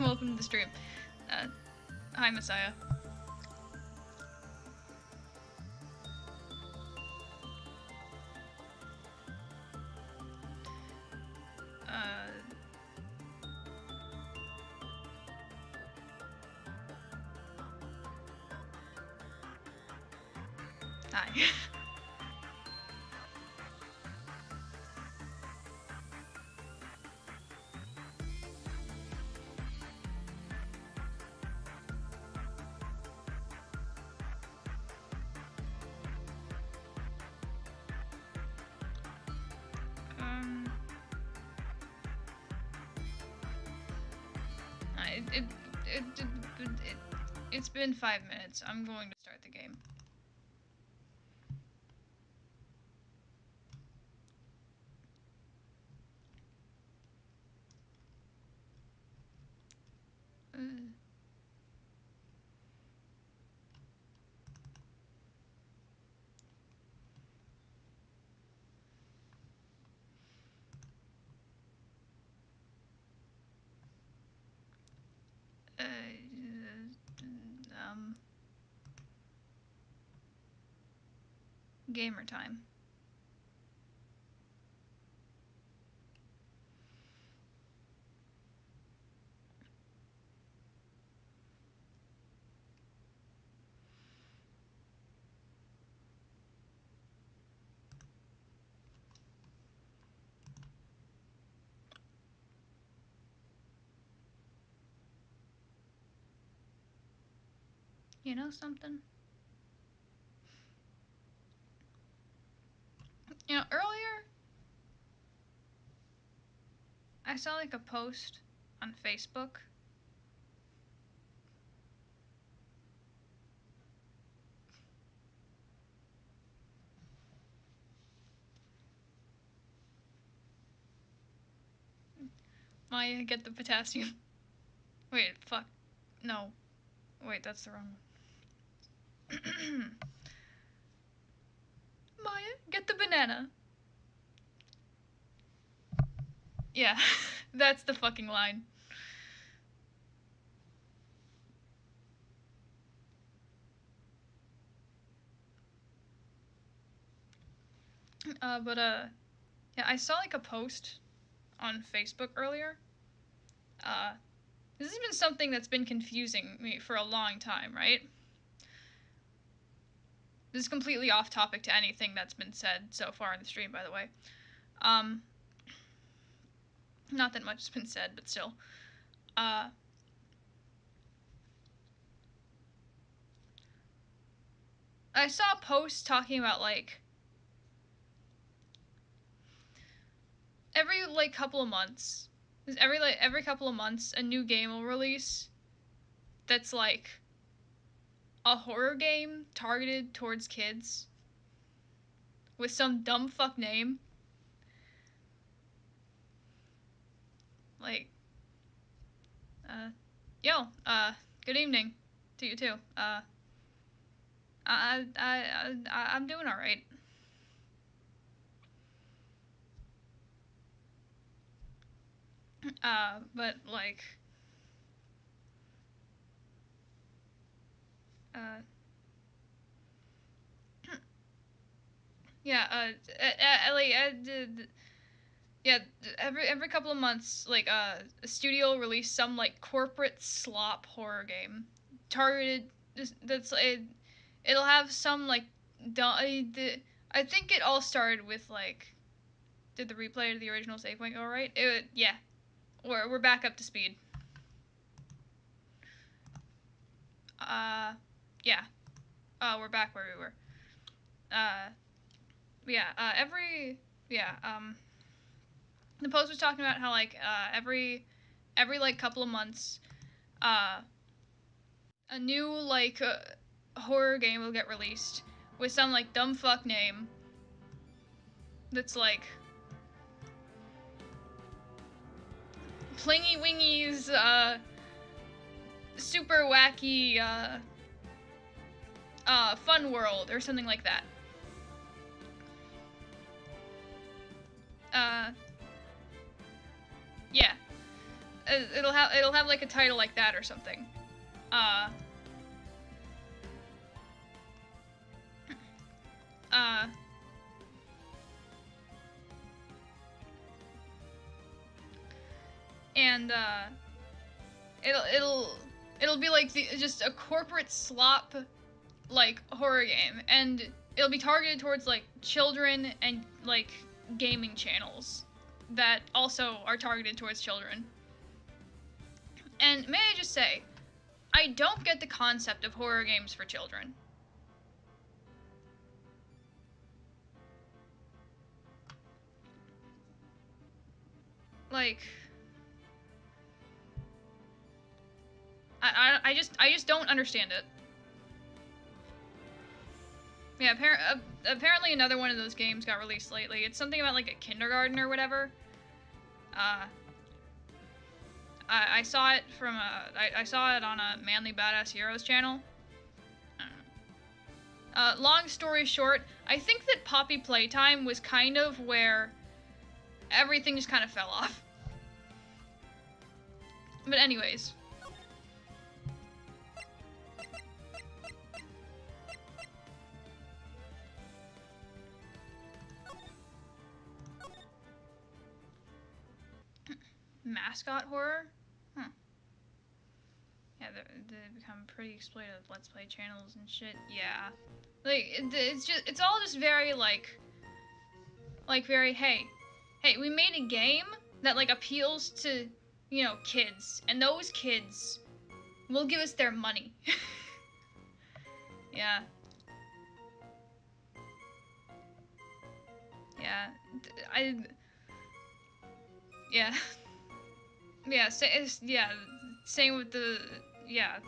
Welcome to the stream. Hi, Messiah. Hi. It's been 5 minutes. I'm going to start the game. Gamer time. You know something? You know, earlier I saw like a post on Facebook. Maya, get the potassium. Wait, fuck. No. Wait, that's the wrong one. Maya, get the banana. Yeah, that's the fucking line. Yeah, I saw like a post on Facebook earlier. This has been something that's been confusing me for a long time, right? This is completely off topic to anything that's been said so far in the stream, by the way. Not that much has been said, but still. I saw a post talking about like every couple of months, every couple of months a new game will release that's like a horror game targeted towards kids with some dumb fuck name. Like, good evening to you too. I'm doing all right. But like, yeah, yeah, every couple of months, like a studio will release some like corporate slop horror game targeted. That's it'll have some like I think it all started with like, did the replay to the original save point go right? Yeah, we're back up to speed. Yeah, we're back where we were. The post was talking about how like every like couple of months, a new like horror game will get released with some like dumb fuck name that's like Plingy Wingy's super wacky fun world or something like that. Yeah. It'll have like a title like that or something. Uh. Uh. And it'll be like just a corporate slop like horror game, and it'll be targeted towards like children and like gaming channels that also are targeted towards children. And may I just say, I don't get the concept of horror games for children. Like, I just don't understand it. Yeah, apparently another one of those games got released lately. It's something about like a kindergarten or whatever. I saw it from I saw it on a Manly Badass Heroes channel. Long story short, I think that Poppy Playtime was kind of where everything just kind of fell off. But anyways. Mascot horror? Huh. Yeah, they become pretty exploited with Let's Play channels and shit. Yeah. Like, it's all just very, like, very, hey, we made a game that, like, appeals to, you know, kids. And those kids will give us their money. Yeah. Yeah. Yeah. Yeah, yeah, same with the, yeah.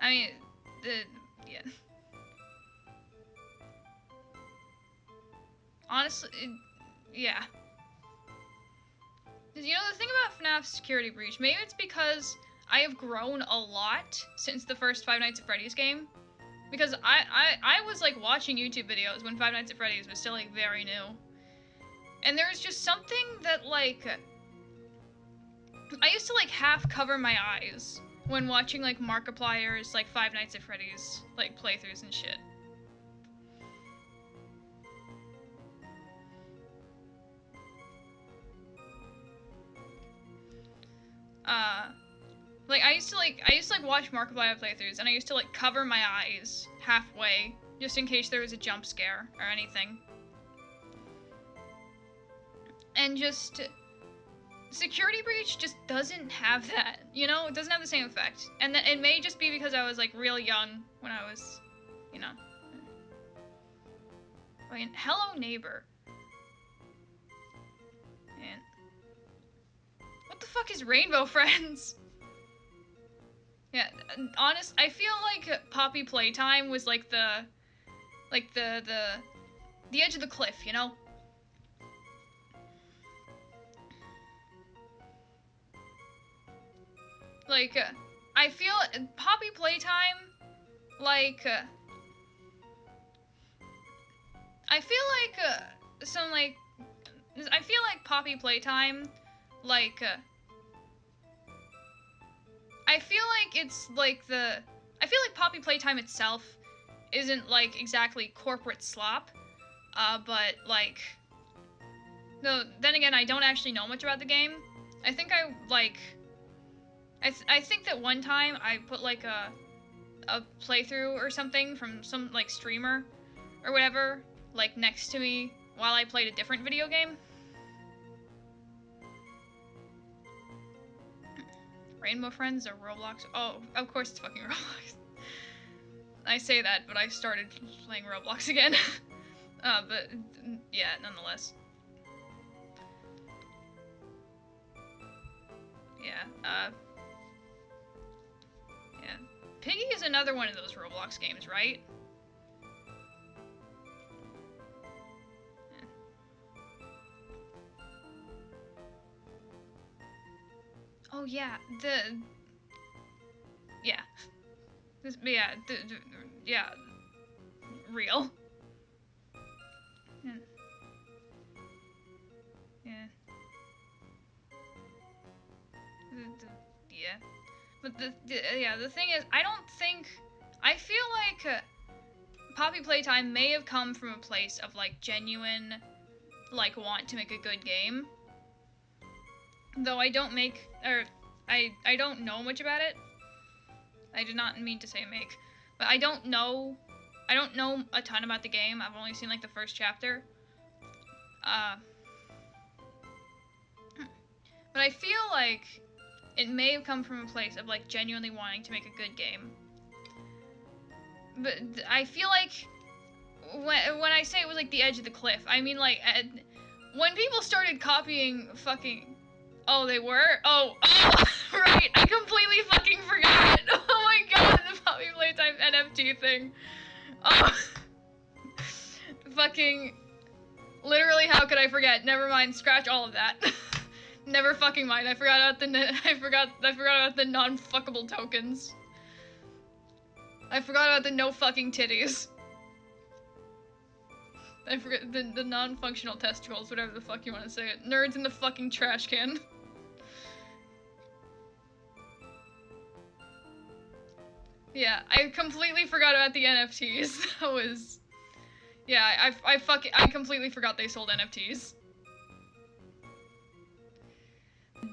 I mean, yeah. Honestly, yeah. You know, the thing about FNAF Security Breach, maybe it's because I have grown a lot since the first Five Nights at Freddy's game. Because I was, like, watching YouTube videos when Five Nights at Freddy's was still, like, very new. And there's just something that, like, I used to, like, half cover my eyes when watching, like, Markiplier's, like, Five Nights at Freddy's, like, playthroughs and shit. Like, I used to watch Markiplier playthroughs, and I used to, like, cover my eyes halfway, just in case there was a jump scare or anything. And just... Security Breach just doesn't have that, you know? It doesn't have the same effect. And it may just be because I was, like, real young when I was, you know. I mean, Hello Neighbor. Man. What the fuck is Rainbow Friends? Yeah, honest, I feel like Poppy Playtime was, like, the edge of the cliff, you know? Like, I feel Poppy Playtime, like, I feel like Poppy Playtime, like, I feel like it's, like, I feel like Poppy Playtime itself isn't, like, exactly corporate slop, but, like, no, then again, I don't actually know much about the game. I think I, like, I think that one time I put, like, a playthrough or something from some, like, streamer or whatever, like, next to me while I played a different video game. Rainbow Friends or Roblox? Oh, of course it's fucking Roblox. I say that, but I started playing Roblox again. But, yeah, nonetheless. Yeah, yeah. Piggy is another one of those Roblox games, right? Yeah. Oh, yeah, yeah. Yeah, real. Yeah. yeah. But the thing is, I feel like Poppy Playtime may have come from a place of like genuine, like want to make a good game. Though I don't make, or I don't know much about it. I did not mean to say make, but I don't know a ton about the game. I've only seen like the first chapter. But I feel like it may have come from a place of like genuinely wanting to make a good game. But I feel like when I say it was like the edge of the cliff, I mean like when people started copying fucking. Oh, they were? Oh, right. I completely fucking forgot. Oh my god, the Poppy Playtime NFT thing. Oh. Fucking. Literally, how could I forget? Never mind, scratch all of that. Never fucking mind. I forgot about the non-fuckable tokens. I forgot about the no fucking titties. I forget the non-functional testicles, whatever the fuck you want to say it. Nerds in the fucking trash can. Yeah, I completely forgot about the NFTs. That was... Yeah, I completely forgot they sold NFTs.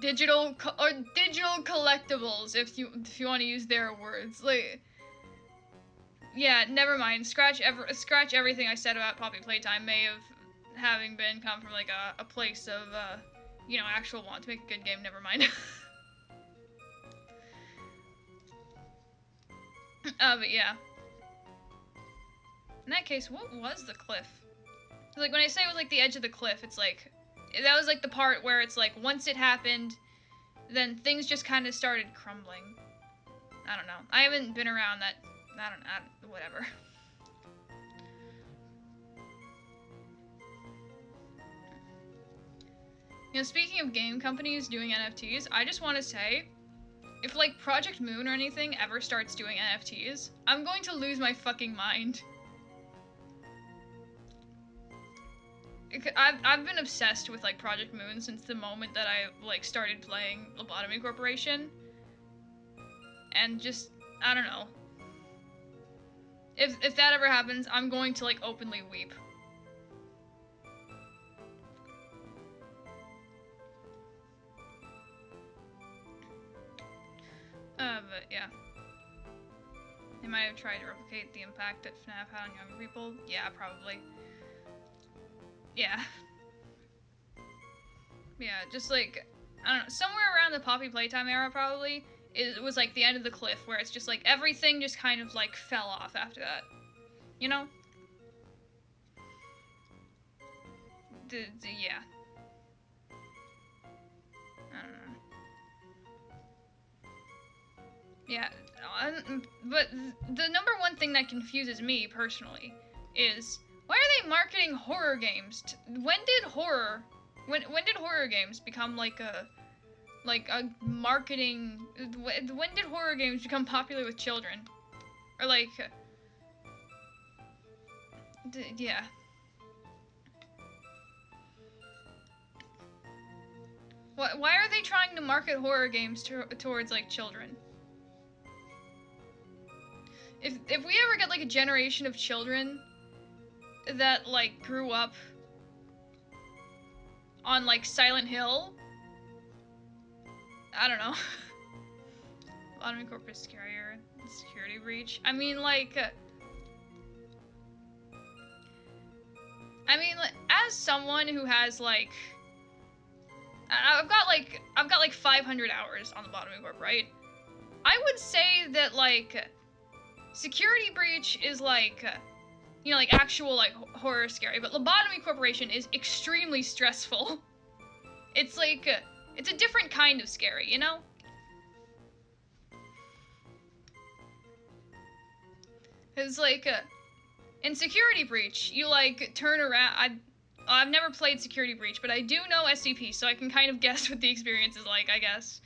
Digital collectibles, if you want to use their words. Like... Yeah, never mind. Scratch everything I said about Poppy Playtime may have come from like a place of you know, actual want to make a good game. Never mind. But yeah. In that case, what was the cliff? Like when I say it was like the edge of the cliff, it's like that was like the part where it's like once it happened, then things just kind of started crumbling. I don't know. I haven't been around that. I don't whatever. You know, speaking of game companies doing NFTs, I just want to say, if like Project Moon or anything ever starts doing NFTs, I'm going to lose my fucking mind. I've been obsessed with like Project Moon since the moment that I like started playing Lobotomy Corporation. And just, I don't know. If that ever happens, I'm going to, like, openly weep. But yeah. They might have tried to replicate the impact that FNAF had on young people. Yeah, probably. Yeah. Yeah, just like, I don't know, somewhere around the Poppy Playtime era, probably. It was like the end of the cliff where it's just like everything just kind of like fell off after that. You know? Yeah. I don't know. Yeah, but the number one thing that confuses me personally is why are they marketing horror games? When did horror games become like a marketing? When did horror games become popular with children? Or like, yeah. Why are they trying to market horror games towards like children? If we ever get like a generation of children that like grew up on like Silent Hill, I don't know. Lobotomy Corp is scarier. Security breach. I mean, like, as someone who has like, I've got like 500 hours on Lobotomy Corp, right? I would say that like, Security breach is like, you know, like actual like horror scary, but Lobotomy Corporation is extremely stressful. It's like, it's a different kind of scary, you know? It's like, in Security Breach, you like turn around. I've never played Security Breach, but I do know SCP, so I can kind of guess what the experience is like, I guess.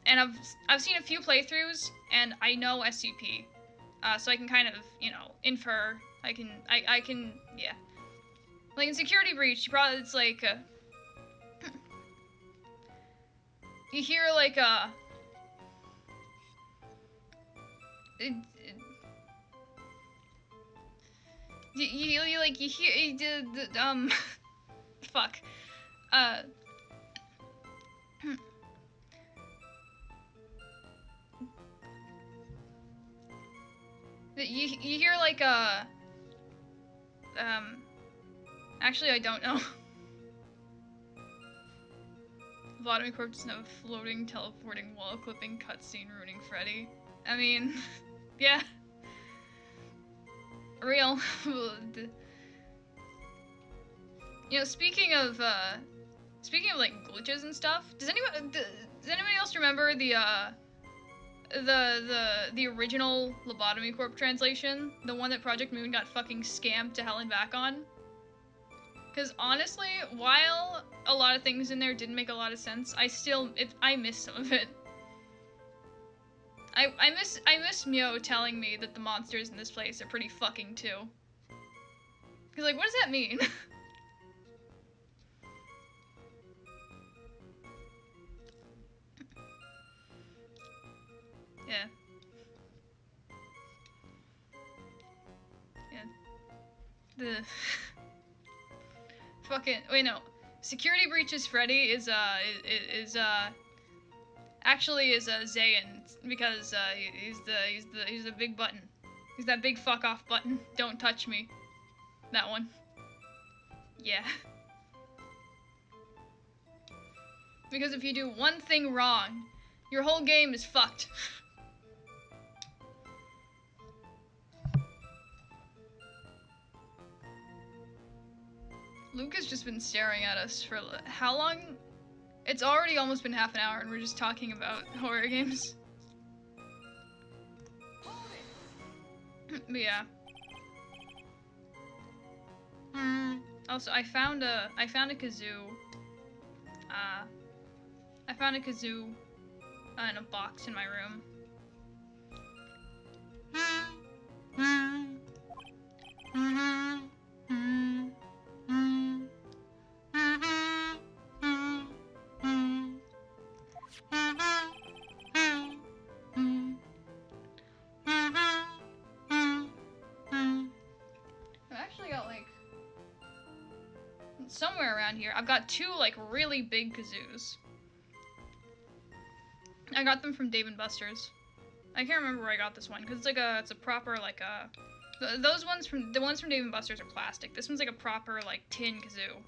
And I've seen a few playthroughs, and I know SCP, so I can kind of, you know, infer. I can, yeah. Like in Security Breach, it's like, you hear like You like you hear fuck you hear like actually I don't know. Lobotomy Corp doesn't have a floating, teleporting, wall clipping cutscene ruining Freddy. I mean, yeah. Real. You know, speaking of like glitches and stuff, does anybody else remember the original Lobotomy Corp translation? The one that Project Moon got fucking scammed to hell and back on? Because honestly, while a lot of things in there didn't make a lot of sense, I miss some of it. I miss Mio telling me that the monsters in this place are pretty fucking too. Cause like, what does that mean? Yeah. Yeah. The fucking wait no. Security breaches Freddy actually is Zayn because he's the big button. He's that big fuck off button. Don't touch me. That one. Yeah. Because if you do one thing wrong, your whole game is fucked. Luke has just been staring at us for how long? It's already almost been half an hour and we're just talking about horror games. But yeah. Also, I found a kazoo. I found a kazoo in a box in my room. Somewhere around here, I've got two like really big kazoos. I got them from Dave & Buster's. I can't remember where I got this one because it's a proper like the ones from Dave & Buster's are plastic. This one's like a proper like tin kazoo.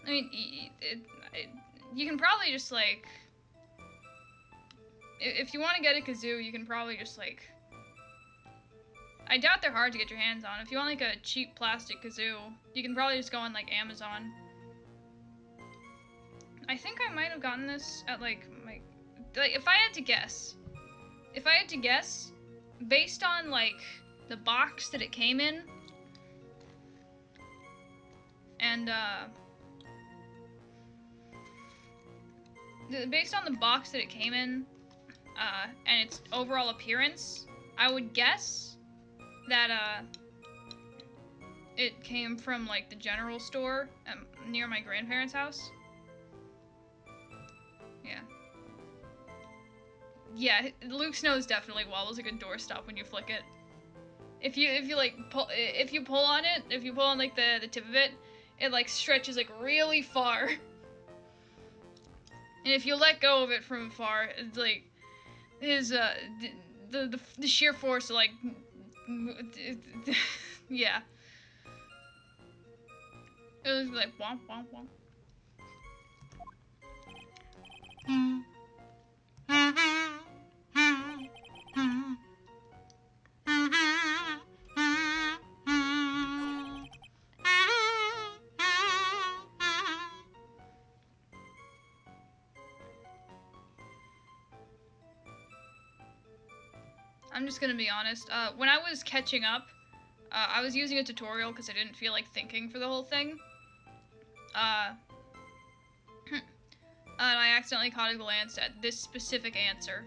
I mean, you can probably just like, if you want to get a kazoo, you can probably just like, I doubt they're hard to get your hands on. If you want like a cheap plastic kazoo, you can probably just go on like Amazon. I think I might have gotten this at like if I had to guess, based on like the box that it came in, and based on the box that it came in, and its overall appearance, I would guess that it came from like the general store near my grandparents' house. Yeah. Yeah, Luke's nose definitely wobbles like a doorstop when you flick it. If you like if you pull on like the tip of it, it like stretches like really far. And if you let go of it from far, it's like his the sheer force of like yeah. It was like womp womp womp. I'm just gonna be honest. When I was catching up, I was using a tutorial because I didn't feel like thinking for the whole thing. And I accidentally caught a glance at this specific answer.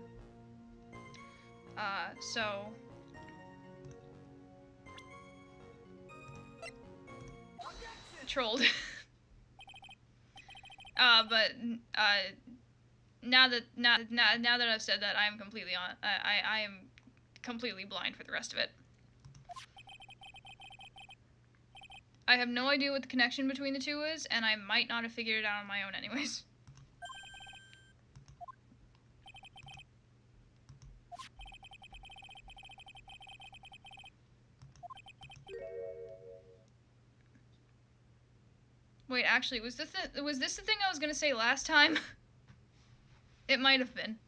So... Trolled. But now that I've said that, I am completely I am completely blind for the rest of it. I have no idea what the connection between the two is, and I might not have figured it out on my own anyways. Wait, actually, was this the thing I was gonna say last time? It might have been.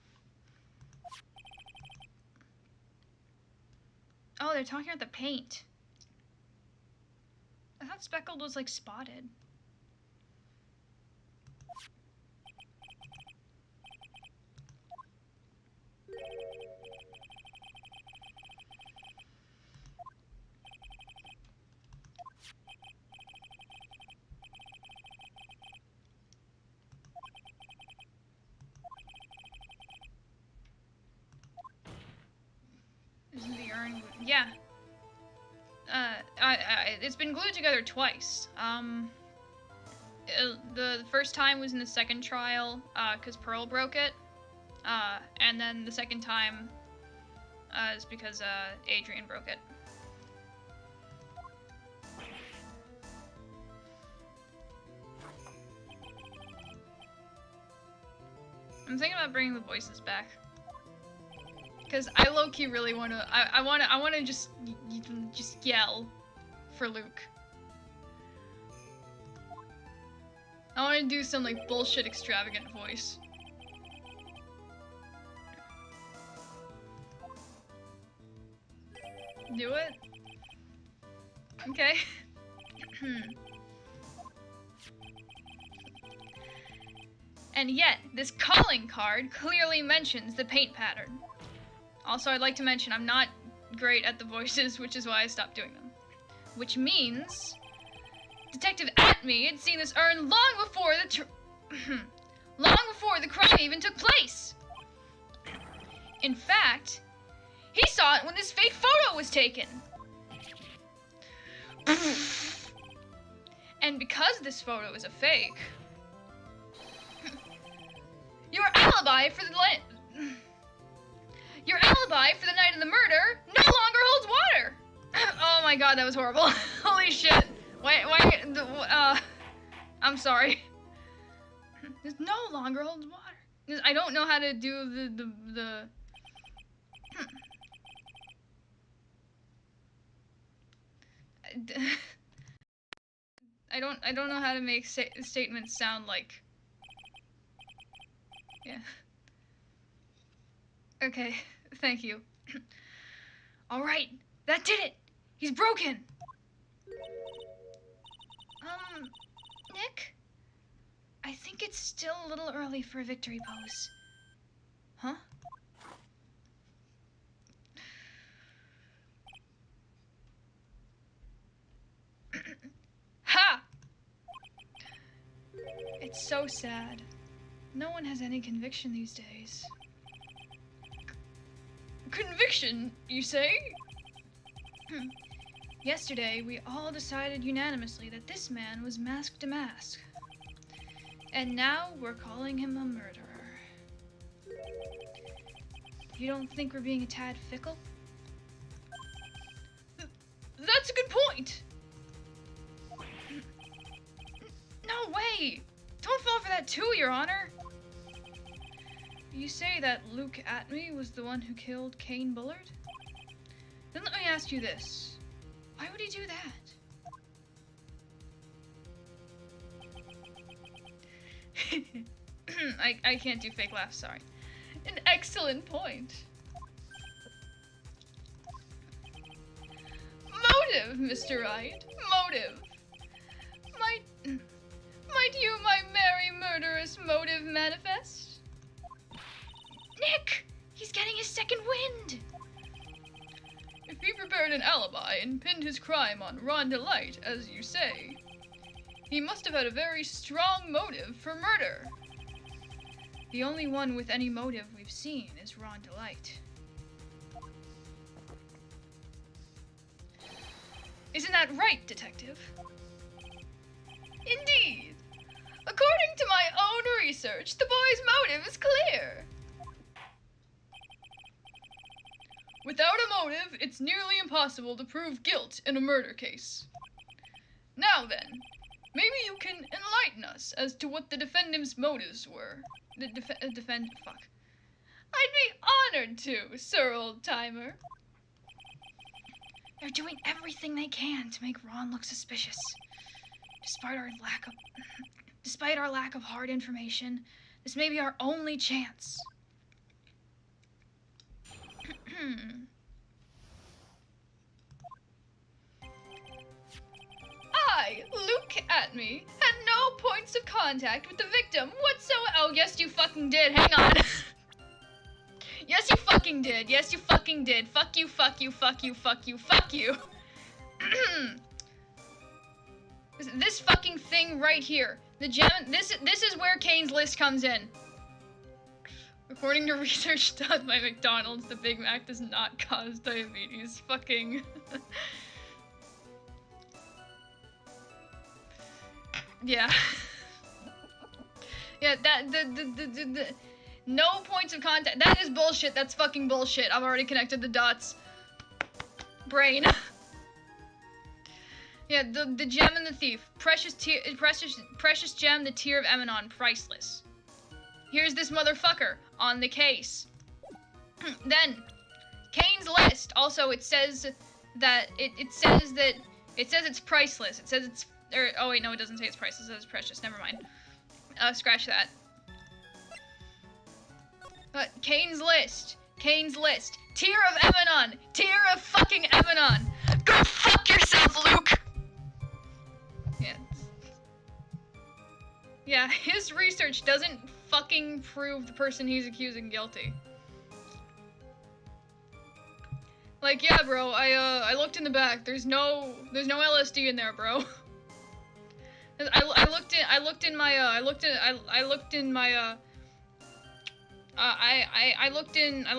Oh, they're talking about the paint. I thought speckled was like spotted. Isn't the urn? Yeah. It's been glued together twice. The first time was in the second trial, because Pearl broke it. And then the second time, is because, Adrian broke it. I'm thinking about bringing the voices back. Because I low-key really wanna, I wanna just yell for Luke. I wanna do some, like, bullshit extravagant voice. Do it? Okay. And yet, this calling card clearly mentions the paint pattern. Also, I'd like to mention I'm not great at the voices, which is why I stopped doing them. Which means... Detective Atme had seen this urn long before the crime even took place! In fact, he saw it when this fake photo was taken! And because this photo is a fake... Your alibi for the night of the murder no longer holds water! Oh my god, that was horrible. Holy shit. I'm sorry. This no longer holds water. I don't know how to do the I don't know how to make statements sound like... Yeah. Okay, thank you. Alright, that did it! He's broken! Nick? I think it's still a little early for a victory pose. Huh? Ha! It's so sad. No one has any conviction these days. Conviction, you say? Yesterday, we all decided unanimously that this man was masked to mask. And now we're calling him a murderer. You don't think we're being a tad fickle? That's a good point! No way! Don't fall for that too, Your Honor! You say that Luke Atme was the one who killed Kane Bullard? Then let me ask you this. Why would he do that? I can't do fake laughs, sorry. An excellent point. Motive, Mr. Wright. Motive. Might you, my merry murderous motive manifest? Nick! He's getting his second wind! If he prepared an alibi and pinned his crime on Rhonda Light, as you say, he must have had a very strong motive for murder. The only one with any motive we've seen is Ron Delight. Isn't that right, Detective? Indeed. According to my own research, the boy's motive is clear. Without a motive, it's nearly impossible to prove guilt in a murder case. Now then, maybe you can enlighten us as to what the defendant's motives were. Fuck. I'd be honored to, Sir Old-Timer. They're doing everything they can to make Ron look suspicious. Despite our lack of hard information, this may be our only chance. I, Luke Atme, had no points of contact with the victim whatsoever. Oh, yes, you fucking did. Hang on. Yes, you fucking did. Yes, you fucking did. Fuck you, fuck you, fuck you, fuck you, fuck you. This fucking thing right here. The gem. This is where Kane's list comes in. According to research done by McDonald's, the Big Mac does not cause diabetes. Fucking. Yeah. Yeah, the no points of contact. That is bullshit. That's fucking bullshit. I've already connected the dots. Brain. Yeah, the gem and the thief. Precious gem, the tear of Emanon, priceless. Here's this motherfucker on the case. Then, Kane's list. Also, it says that it says it's priceless. It says it's oh wait, no, it doesn't say it's priceless. It says it's precious. Never mind. Scratch that. Kane's list. Tear of Emanon. Tear of fucking Emanon. Go fuck yourself, Luke. Yeah. Yeah, his research doesn't fucking prove the person he's accusing guilty. Like, yeah, bro, I looked in the back. There's no LSD in there, bro. I looked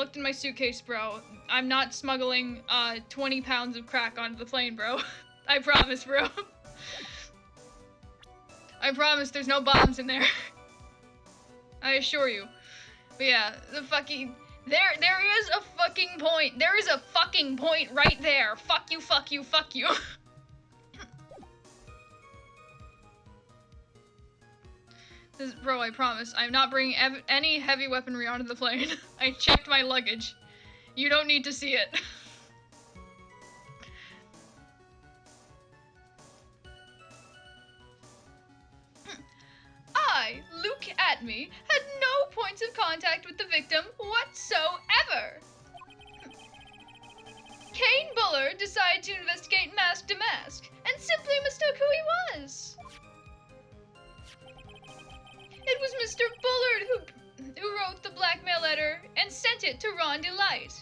in my suitcase, bro. I'm not smuggling 20 pounds of crack onto the plane, bro. I promise, bro. I promise there's no bombs in there. I assure you. But yeah, the fucking there is a fucking point. There is a fucking point right there. Fuck you, fuck you, fuck you. Bro, I promise, I'm not bringing any heavy weaponry onto the plane. I checked my luggage. You don't need to see it. I, Luke Atme, had no points of contact with the victim whatsoever. Kane Bullard decided to investigate mask to mask, and simply mistook who he was. It was Mr. Bullard who wrote the blackmail letter and sent it to Ron Delight.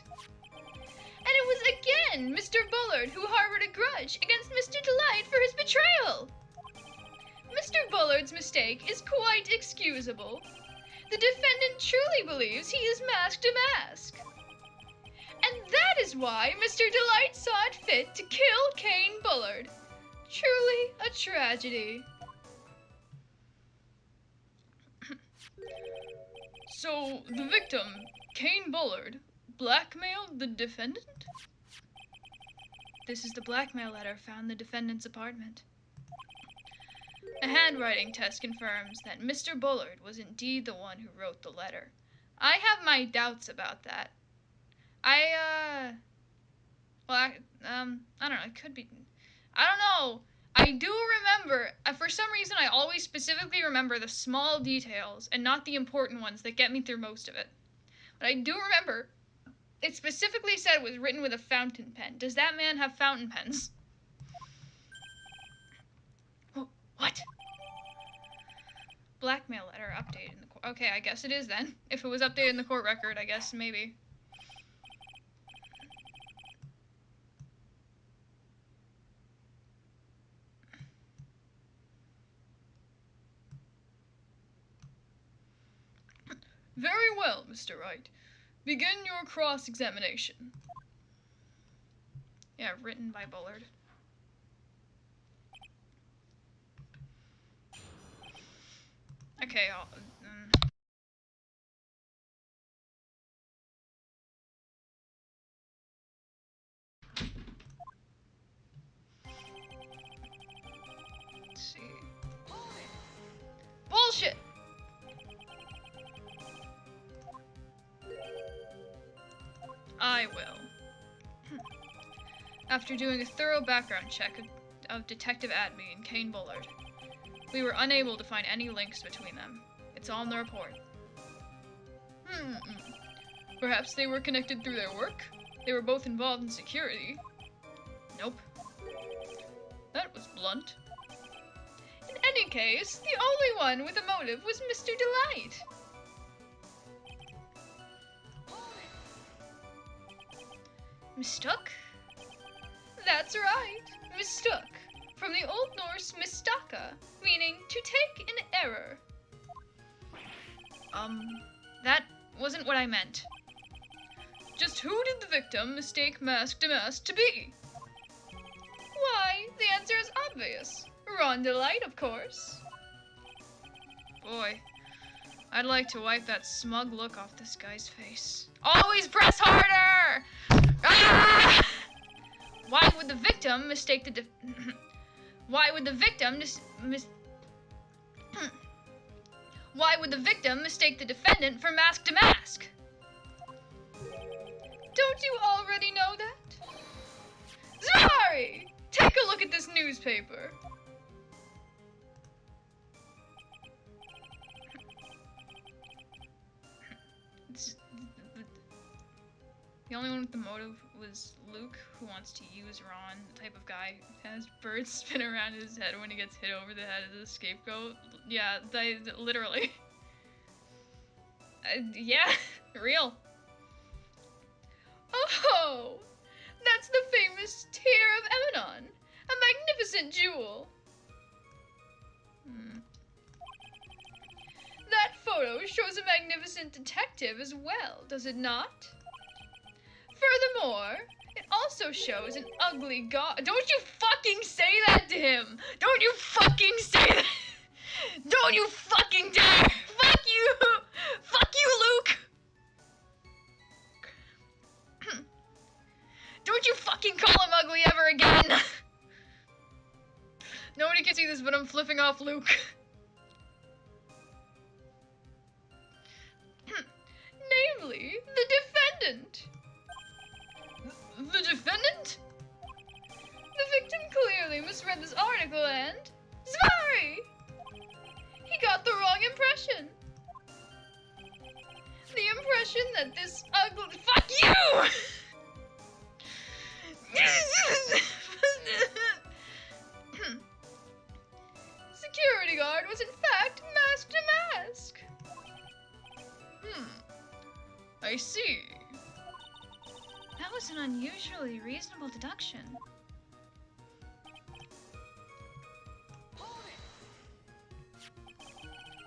And it was again Mr. Bullard who harbored a grudge against Mr. Delight for his betrayal. Mr. Bullard's mistake is quite excusable. The defendant truly believes he is mask to mask. And that is why Mr. Delight saw it fit to kill Kane Bullard. Truly a tragedy. So, the victim, Kane Bullard, blackmailed the defendant? This is the blackmail letter found in the defendant's apartment. A handwriting test confirms that Mr. Bullard was indeed the one who wrote the letter. I have my doubts about that. I don't know, it could be, I don't know. I do remember, for some reason, I always specifically remember the small details and not the important ones that get me through most of it. But I do remember, it specifically said it was written with a fountain pen. Does that man have fountain pens? What? Blackmail letter updated in the court. Okay, I guess it is then. If it was updated in the court record, I guess maybe. Very well, Mr. Wright. Begin your cross-examination. Yeah, written by Bullard. Okay, let's see. Bullshit! I will. After doing a thorough background check of Detective Atme and Kane Bullard, we were unable to find any links between them. It's all in the report. Perhaps they were connected through their work? They were both involved in security. Nope. That was blunt. In any case, the only one with a motive was Mr. Delight. Mistook? That's right, mistook. From the Old Norse mistaka, meaning to take in error. That wasn't what I meant. Just who did the victim mistake Mask Damask to be? Why, the answer is obvious. Ron Delight, of course. Boy, I'd like to wipe that smug look off this guy's face. Always press harder! Ah! Why would the victim mistake the Why would the victim Why would the victim mistake the defendant for Mask Damask? Don't you already know that? Zari! Take a look at this newspaper. The only one with the motive was Luke, who wants to use Ron, the type of guy who has birds spin around his head when he gets hit over the head as a scapegoat. Yeah, literally. Yeah, real. Oh, that's the famous Tear of Emanon, a magnificent jewel. That photo shows a magnificent detective as well, does it not? Furthermore, it also shows an ugly god. Don't you fucking say that to him! Don't you fucking say that! Don't you fucking dare! Fuck you! Fuck you, Luke! Don't you fucking call him ugly ever again! Nobody can see this, but I'm flipping off Luke. Namely, the defendant. The defendant? The victim clearly misread this article and... Zvari! He got the wrong impression. The impression that this ugly... Fuck you! Security guard was in fact Mask Damask. I see. That was an unusually reasonable deduction.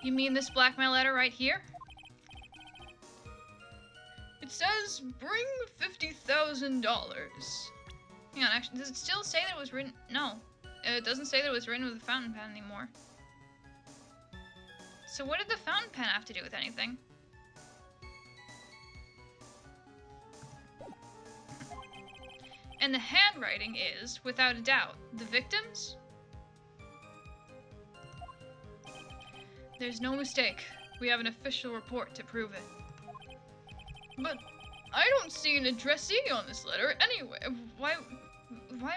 You mean this blackmail letter right here? It says, bring $50,000. Hang on, actually, does it still say that it was written? No. It doesn't say that it was written with a fountain pen anymore. So what did the fountain pen have to do with anything? And the handwriting is, without a doubt, the victim's? There's no mistake. We have an official report to prove it. But I don't see an addressee on this letter anyway. Why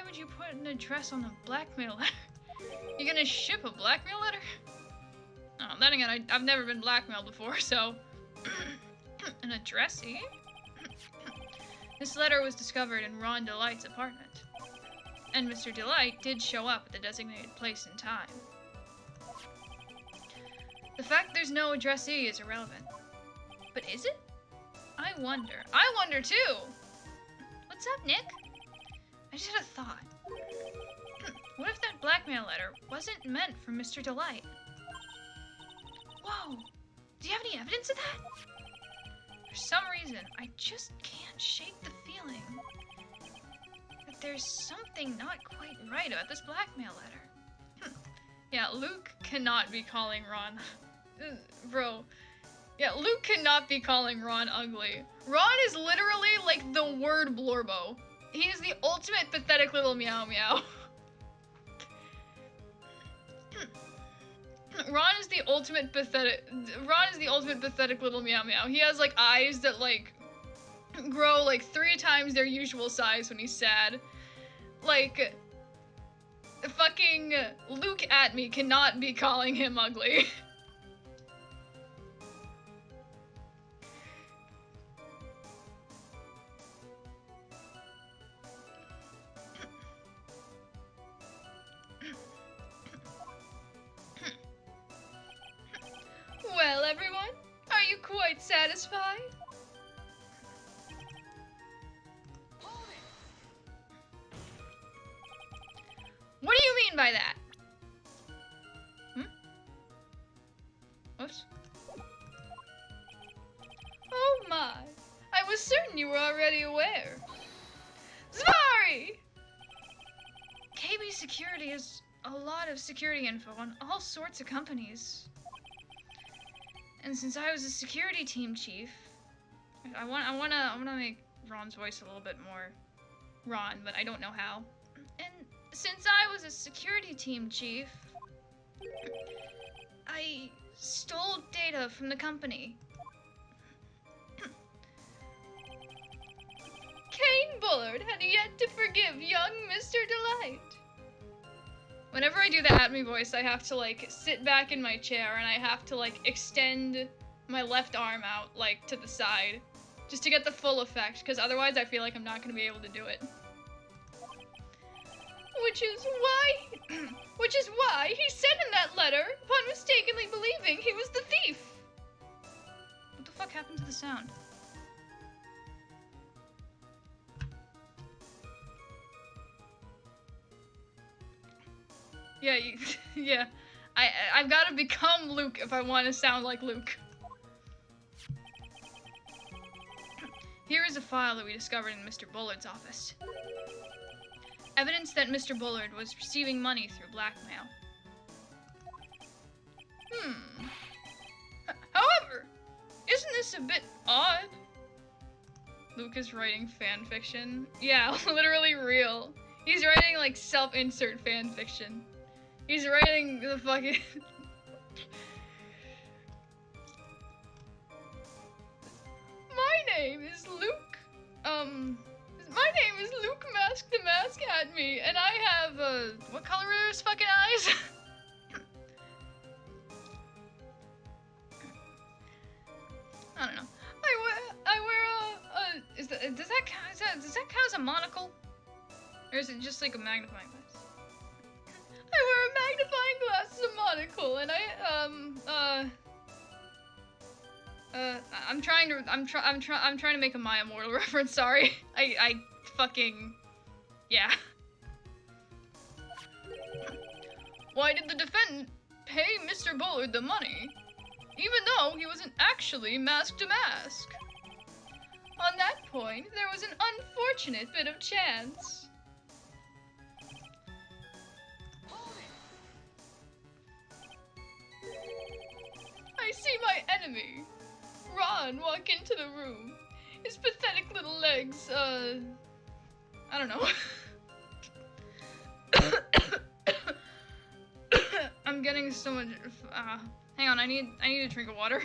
would you put an address on the blackmail letter? You gonna ship a blackmail letter? Oh, then again, I've never been blackmailed before, so... An addressee? This letter was discovered in Ron Delight's apartment. And Mr. Delight did show up at the designated place and time. The fact there's no addressee is irrelevant. But is it? I wonder too! What's up, Nick? I just had a thought. What if that blackmail letter wasn't meant for Mr. Delight? Whoa! Do you have any evidence of that? For some reason, I just can't shake the feeling that there's something not quite right about this blackmail letter. Yeah, Luke cannot be calling Ron... Bro. Yeah, Luke cannot be calling Ron ugly. Ron is literally like the word Blorbo. He is the ultimate pathetic little meow meow. Ron is the ultimate pathetic little meow meow. He has like eyes that like grow like 3 times their usual size when he's sad. Like fucking Luke at me cannot be calling him ugly. Well, everyone, are you quite satisfied? What do you mean by that? Whoops. Oh my, I was certain you were already aware. Zvari! KB Security has a lot of security info on all sorts of companies. And since I was a security team chief, I wanna make Ron's voice a little bit more Ron, but I don't know how. And since I was a security team chief, I stole data from the company. Kane Bullard had yet to forgive young Mr. Delight. Whenever I do the at me voice, I have to like sit back in my chair and I have to like extend my left arm out like to the side just to get the full effect, because otherwise I feel like I'm not going to be able to do it. Which is why he said in that letter, upon mistakenly believing he was the thief. What the fuck happened to the sound? Yeah, yeah. I've got to become Luke if I want to sound like Luke. Here is a file that we discovered in Mr. Bullard's office. Evidence that Mr. Bullard was receiving money through blackmail. However, isn't this a bit odd? Luke is writing fan fiction. Yeah, literally real. He's writing like self-insert fan fiction. He's writing the fucking... My name is Luke. My name is Luke Mask the Mask at me, and I have, what color are his fucking eyes? I don't know. I wear does that count as a monocle? Or is it just like a magnifying glass? I wear a magnifying glass as a monocle, and I'm trying to make a Maya Mortal reference, sorry. I fucking, yeah. Why did the defendant pay Mr. Bullard the money, even though he wasn't actually masked to mask? On that point, there was an unfortunate bit of chance. I see my enemy, Ron, walk into the room. His pathetic little legs, I don't know. I'm getting so much, hang on, I need a drink of water.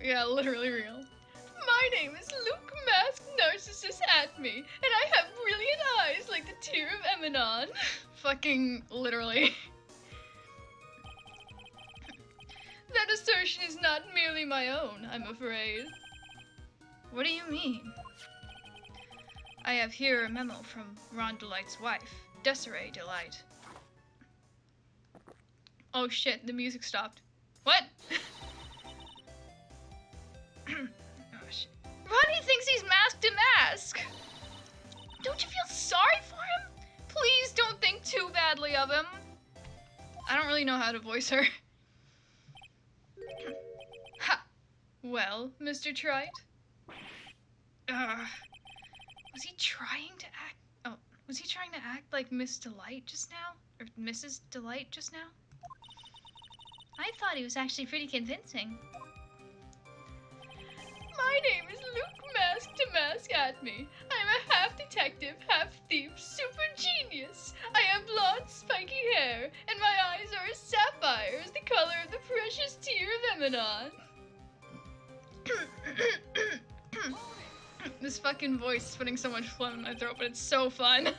Yeah, literally real. My name is Luke Mask Narcissus at me, and I have brilliant eyes like the tear of Eminon. Fucking literally. That assertion is not merely my own, I'm afraid. What do you mean? I have here a memo from Ron Delight's wife, Desiree Delight. Oh shit, the music stopped. What? Oh shit. Ronnie thinks he's masked to mask! Don't you feel sorry for him? Please don't think too badly of him. I don't really know how to voice her. Ha! Well, Mr. Trite? Was he trying to act... Oh, was he trying to act like Miss Delight just now? Or Mrs. Delight just now? I thought he was actually pretty convincing. My name is Luke Mask to Mask at me. I'm a half detective, half thief, super genius. I have blonde, spiky hair, and my eyes are as sapphires, the color of the precious tear of Emanon. This fucking voice is putting so much phlegm in my throat, but it's so fun.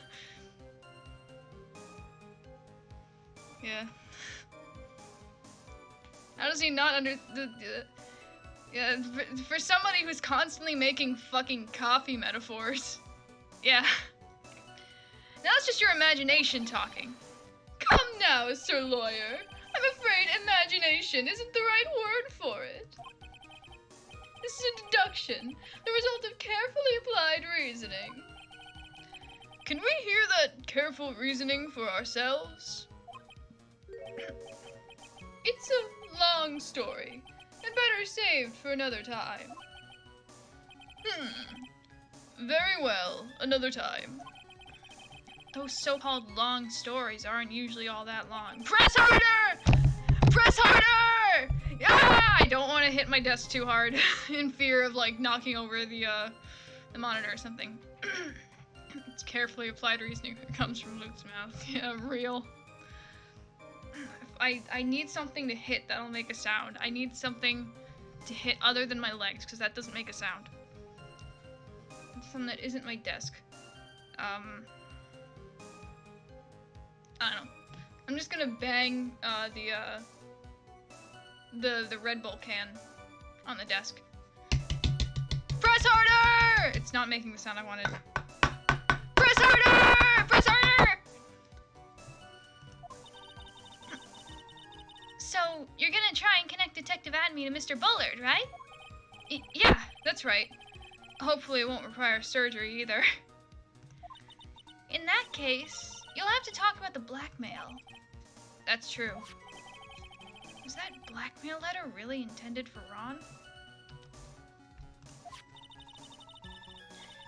Yeah. How does he not yeah, for somebody who's constantly making fucking coffee metaphors. Yeah. Now it's just your imagination talking. Come now, Sir Lawyer. I'm afraid imagination isn't the right word for it. This is a deduction, the result of carefully applied reasoning. Can we hear that careful reasoning for ourselves? It's a long story, and better saved for another time. Very well, another time. Those so-called long stories aren't usually all that long. Press harder! Press harder! Yeah! I don't want to hit my desk too hard in fear of, like, knocking over the monitor or something. It's carefully applied reasoning that comes from Luke's mouth. Yeah, real. I need something to hit that'll make a sound. I need something to hit other than my legs, because that doesn't make a sound. Something that isn't my desk. I don't know. I'm just gonna bang the Red Bull can on the desk. Press harder! It's not making the sound I wanted. Press harder! Press harder! So, you're gonna try and connect Detective Adme to Mr. Bullard, right? Yeah, that's right. Hopefully it won't require surgery either. In that case, you'll have to talk about the blackmail. That's true. Was that blackmail letter really intended for Ron?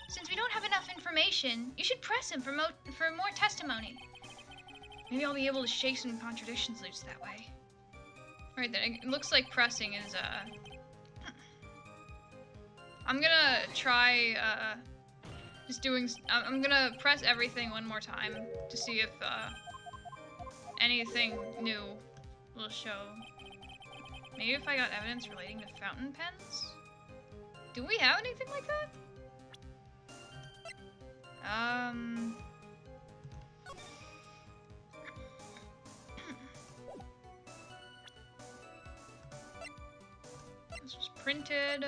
Since we don't have enough information, you should press him for more testimony. Maybe I'll be able to shake some contradictions loose that way. Alright then, it looks like pressing is, I'm gonna try, just doing, I'm gonna press everything one more time to see if, anything new will show. Maybe if I got evidence relating to fountain pens? Do we have anything like that? This was printed,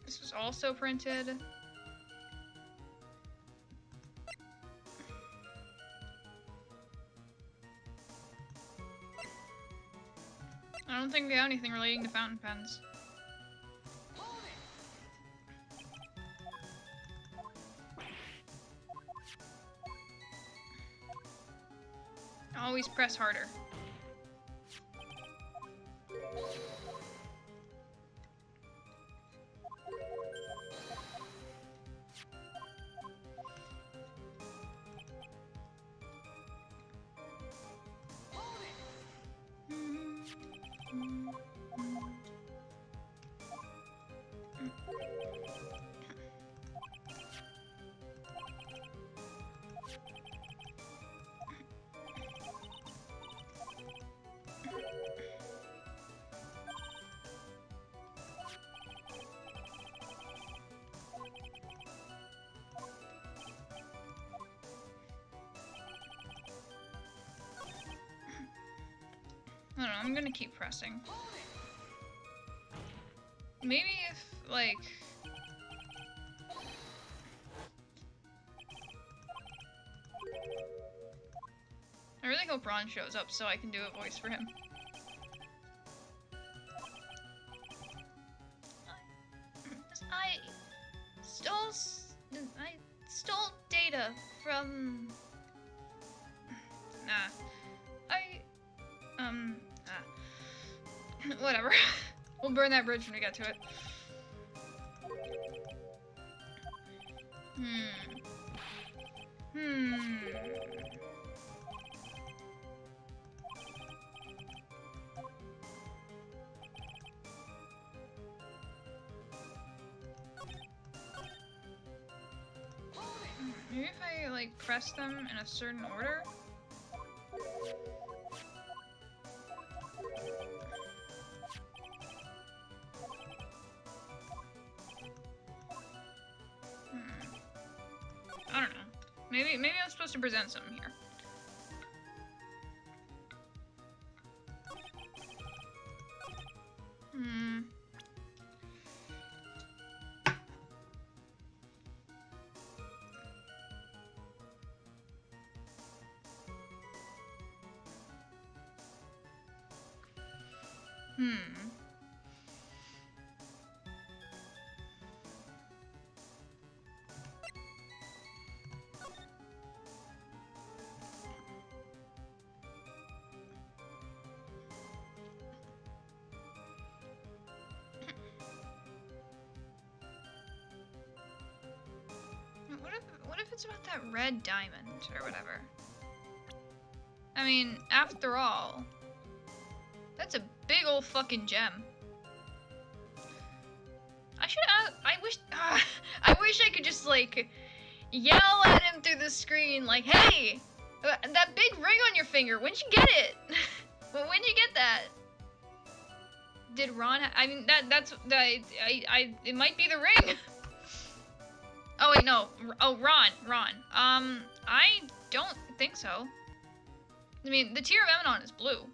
this was also printed. I don't think we have anything relating to fountain pens. Always press harder. I don't know, I'm gonna keep pressing. Maybe if, like... I really hope Ron shows up so I can do a voice for him. I stole data from... Whatever. We'll burn that bridge when we get to it. Maybe if I, like, press them in a certain order? I don't know. Maybe I'm supposed to present something here. What if it's about that red diamond or whatever? I mean, after all, that's a big old fucking gem. I wish I could just, like, yell at him through the screen, like, hey, that big ring on your finger, when'd you get it? When'd you get that? Did Ron I mean, it might be the ring. Oh, wait, no. Oh, Ron. I don't think so. I mean, the Tear of Emanon is blue.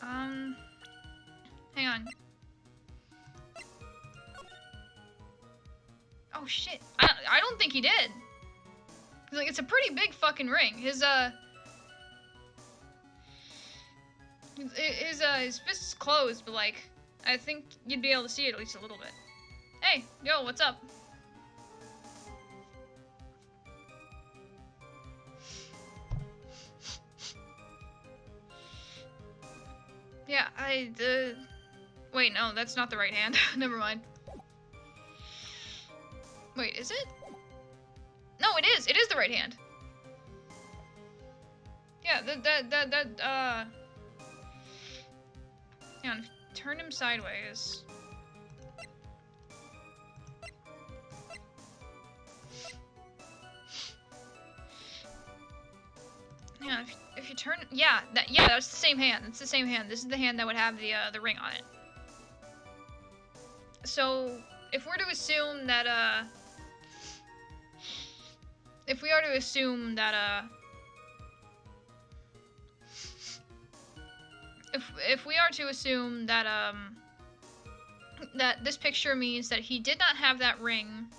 Hang on. Oh, shit. I don't think he did. Like, it's a pretty big fucking ring. His fist is closed, but, like, I think you'd be able to see it at least a little bit. Hey, yo, what's up? Yeah, wait, no, that's not the right hand. Never mind. Wait, is it? No, it is. It is the right hand. Yeah, hang on, turn him sideways. Yeah, if you turn, yeah, that's the same hand. It's the same hand. This is the hand that would have the ring on it. So, if we're to assume that if we are to assume that if we are to assume that that this picture means that he did not have that ring,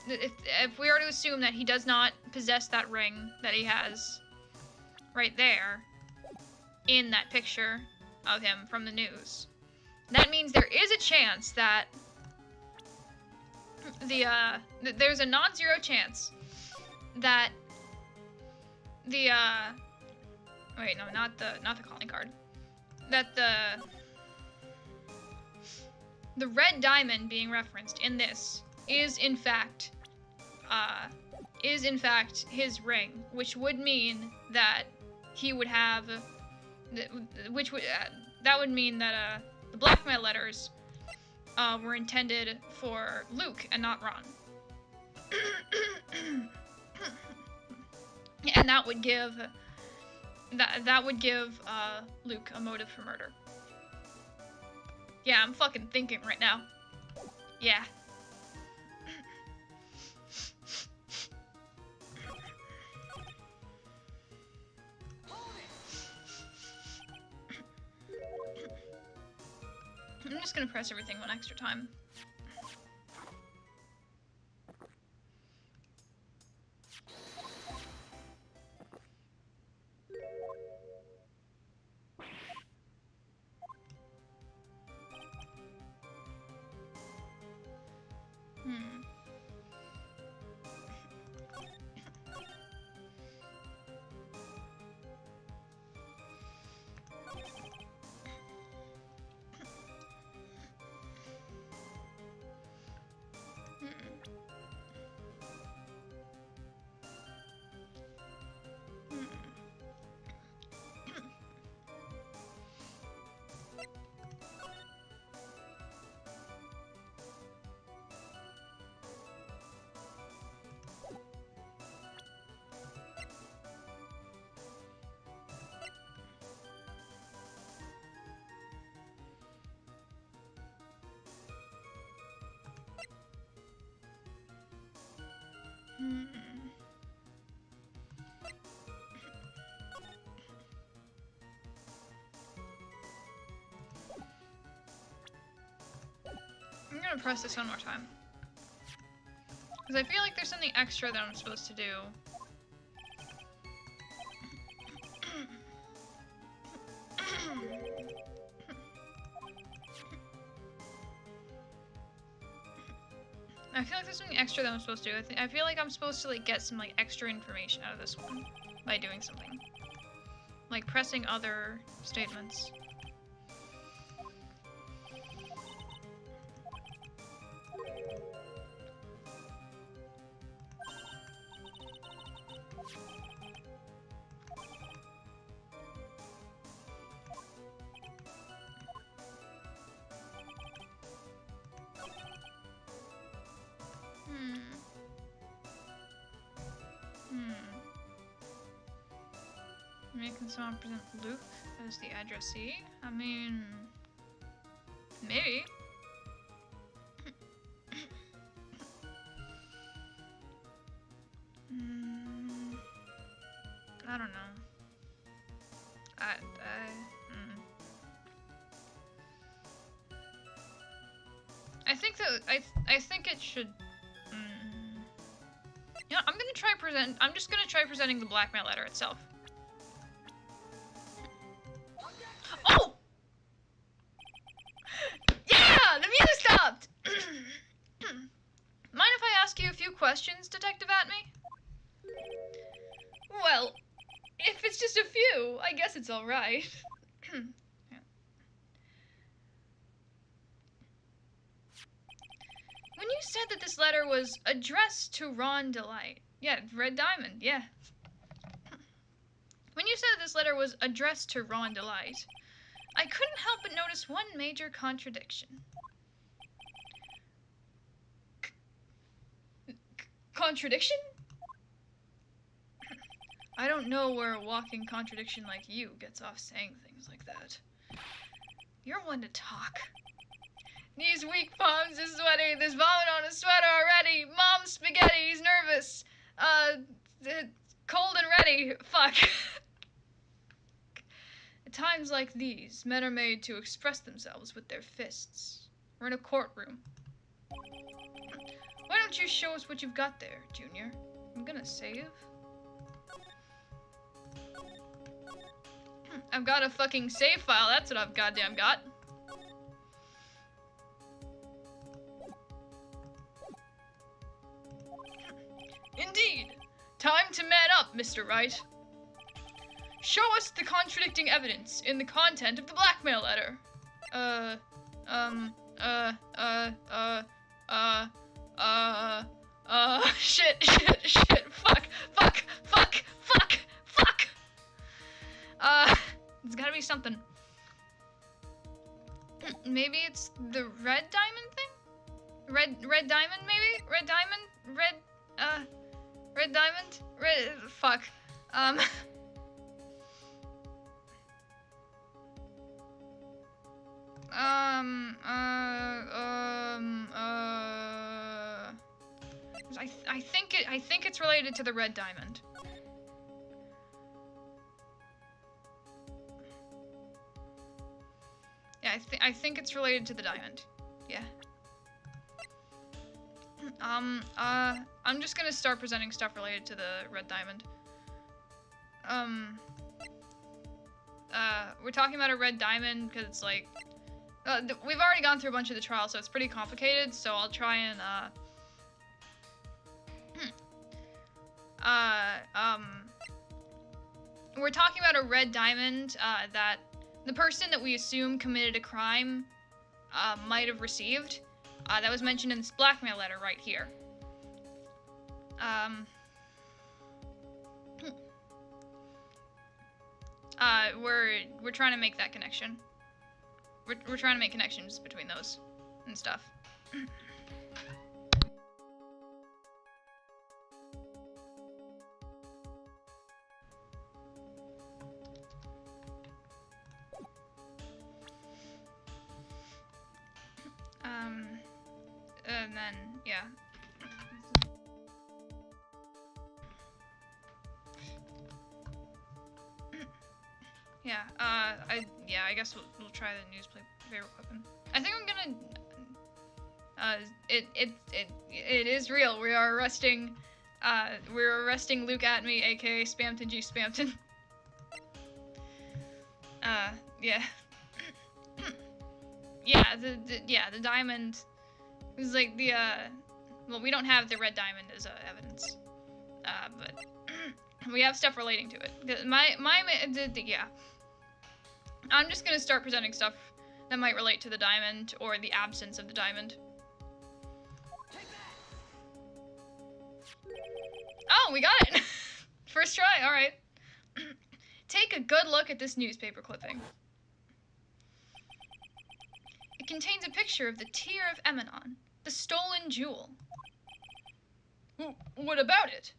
if we are to assume that he does not possess that ring that he has right there in that picture of him from the news, that means there is a chance that there's a non-zero chance that wait, no, not the calling card, that the red diamond being referenced in this is in fact his ring, which would mean that he would have, that would mean that the blackmail letters were intended for Luke and not Ron. And that would give Luke a motive for murder. Yeah, I'm fucking thinking right now. Yeah. gonna press everything one extra time. I'm gonna press this one more time. Because I feel like there's something extra that I'm supposed to do. I feel like there's something extra that I'm supposed to do. I feel like I'm supposed to like get some like extra information out of this one by doing something. Like pressing other statements. Can someone present Luke as the addressee? I mean, maybe. I don't know. I think that I think it should. You know, I'm just gonna try presenting the blackmail letter itself. Oh! Yeah! The music stopped! Mind if I ask you a few questions, Detective Atme? Well, if it's just a few, I guess it's alright. Yeah. When you said that this letter was addressed to Ron Delight. Yeah, Red Diamond, yeah. When you said that this letter was addressed to Ron Delight, I couldn't help but notice one major contradiction. Contradiction? I don't know where a walking contradiction like you gets off saying things like that. You're one to talk. Knees weak, palms is sweaty, there's vomit on his sweater already, mom's spaghetti, he's nervous, cold and ready, fuck. At times like these, men are made to express themselves with their fists. We're in a courtroom. Why don't you show us what you've got there, Junior? I'm gonna save. I've got a fucking save file, that's what I've goddamn got. Indeed. Time to man up, Mr. Wright. Show us the contradicting evidence in the content of the blackmail letter. Shit, fuck. It's gotta be something. Maybe it's the red diamond thing? Red diamond, maybe? Red diamond? Fuck. I think it's related to the red diamond. Yeah, I think it's related to the diamond. Yeah. I'm just gonna start presenting stuff related to the red diamond. We're talking about a red diamond because it's like, we've already gone through a bunch of the trials, so it's pretty complicated, so I'll try and, we're talking about a red diamond, that the person that we assume committed a crime, might have received. That was mentioned in this blackmail letter right here. We're trying to make that connection. We're trying to make connections between those and stuff. And then, yeah. I guess we'll try the newspaper clipping. I think I'm gonna, it is real. We're arresting Luke Atme, aka Spamton G Spamton. Yeah. The diamond is like the, well, we don't have the red diamond as evidence, but we have stuff relating to it. Yeah. I'm just gonna start presenting stuff that might relate to the diamond or the absence of the diamond. Oh, we got it! First try, alright. Take a good look at this newspaper clipping. It contains a picture of the Tear of Emanon, the stolen jewel. What about it?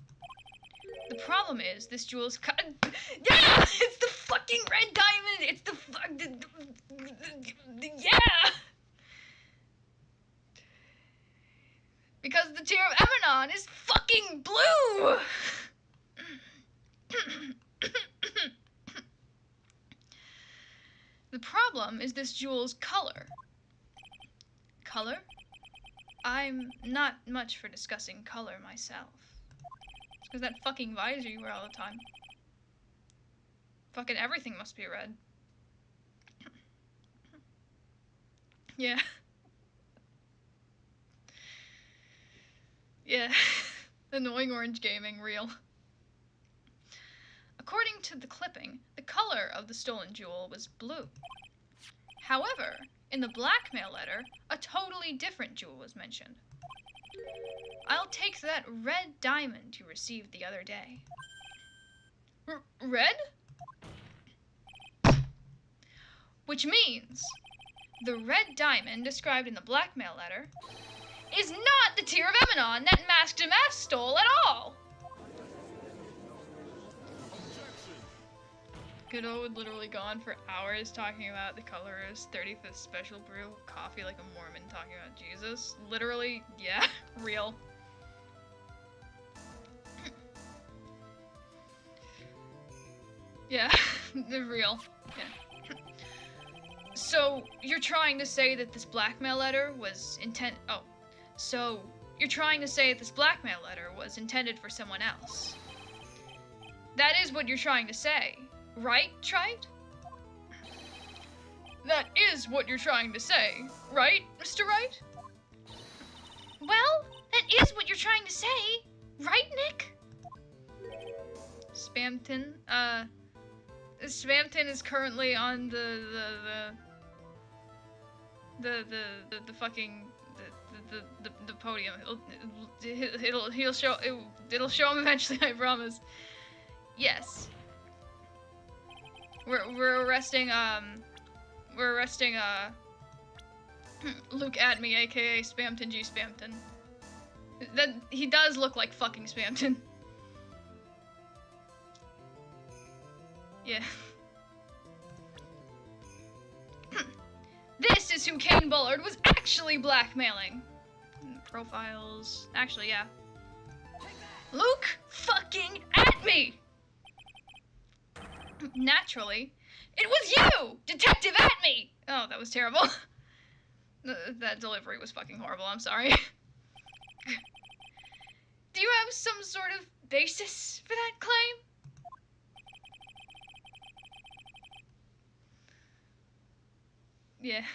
The problem is, this jewel is yeah! It's the fucking red diamond! It's the yeah! Because the Tear of Emanon is fucking blue! The problem is this jewel's color. Color? I'm not much for discussing color myself. It's because that fucking visor you wear all the time. Fucking everything must be red. Yeah. Yeah. Annoying orange gaming, real. According to the clipping, the color of the stolen jewel was blue. However, in the blackmail letter, a totally different jewel was mentioned. I'll take that red diamond you received the other day. Red? Which means the red diamond described in the blackmail letter is not the Tear of Emanon that Masked Mask stole at all! Goodo would literally go on for hours talking about the colorist 35th special brew of coffee like a Mormon talking about Jesus. Literally, yeah, real. Yeah, they're real. Yeah. So, you're trying to say that this blackmail letter was So, you're trying to say that this blackmail letter was intended for someone else. That is what you're trying to say. Right, Trite? That is what you're trying to say, right, Mr. Wright? Well, that is what you're trying to say, right, Nick? Spamton, Spamton is currently on the fucking the podium. It'll show him eventually, I promise. Yes. We're arresting Luke Atme, aka Spamton G Spamton. That he does look like fucking Spamton. Yeah. This is who Kane Bullard was actually blackmailing. Profiles. Actually, yeah. Luke fucking Atme! Naturally, It was you! Detective Atme! Oh, that was terrible. That delivery was fucking horrible, I'm sorry. Do you have some sort of basis for that claim? Yeah.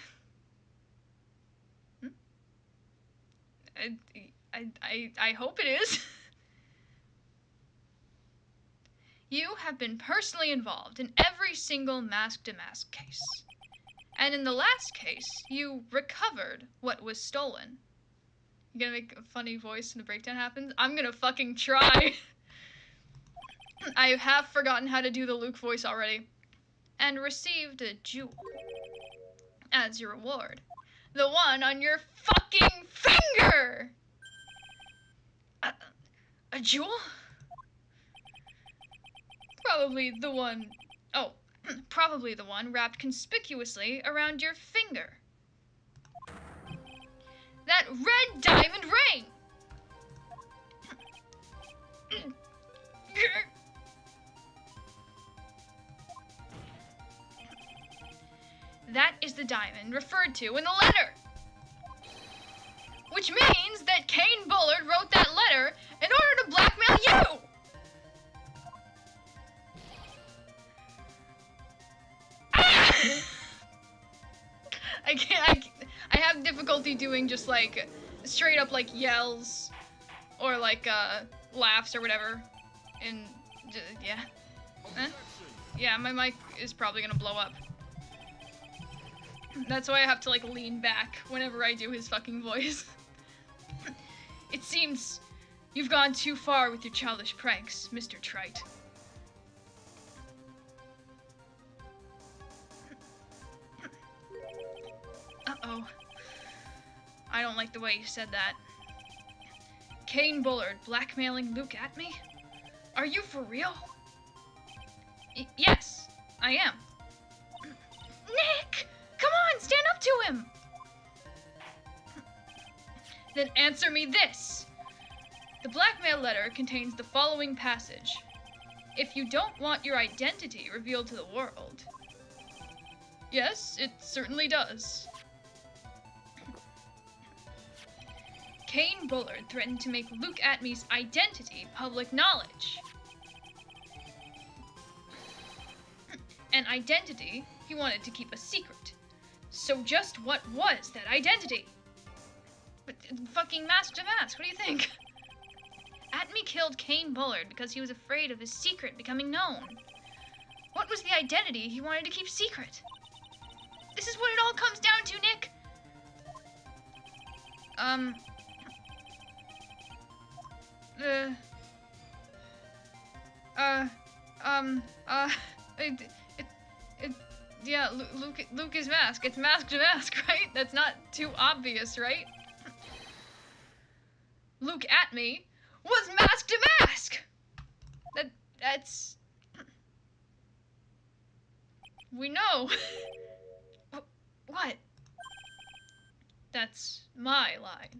I hope it is. You have been personally involved in every single mask-to-mask case. And in the last case, you recovered what was stolen. You gonna make a funny voice when the breakdown happens? I'm gonna fucking try. I have forgotten how to do the Luke voice already. And received a jewel as your reward. The one on your fucking finger! A jewel? Probably the one... Oh, probably the one wrapped conspicuously around your finger. That red diamond ring! That is the diamond referred to in the letter! Which means that Kane Bullard wrote that letter in order to blackmail you! I have difficulty doing just like straight up like yells or like laughs or whatever. And yeah. Yeah, my mic is probably gonna blow up. That's why I have to like lean back whenever I do his fucking voice. It seems you've gone too far with your childish pranks, Mr. Trite. Uh-oh. I don't like the way you said that. Kane Bullard blackmailing Luke Atme? Are you for real? Yes, I am. Nick! Come on, stand up to him! Then answer me this. The blackmail letter contains the following passage. If you don't want your identity revealed to the world. Yes, it certainly does. Kane Bullard threatened to make Luke Atme's identity public knowledge. An identity he wanted to keep a secret. So just what was that identity? But fucking mask to mask, what do you think? Atme killed Kane Bullard because he was afraid of his secret becoming known. What was the identity he wanted to keep secret? This is what it all comes down to, Nick. Yeah, Luke is mask. It's mask to mask, right? That's not too obvious, right? Luke Atme was mask to mask! That's... We know. What? That's my line.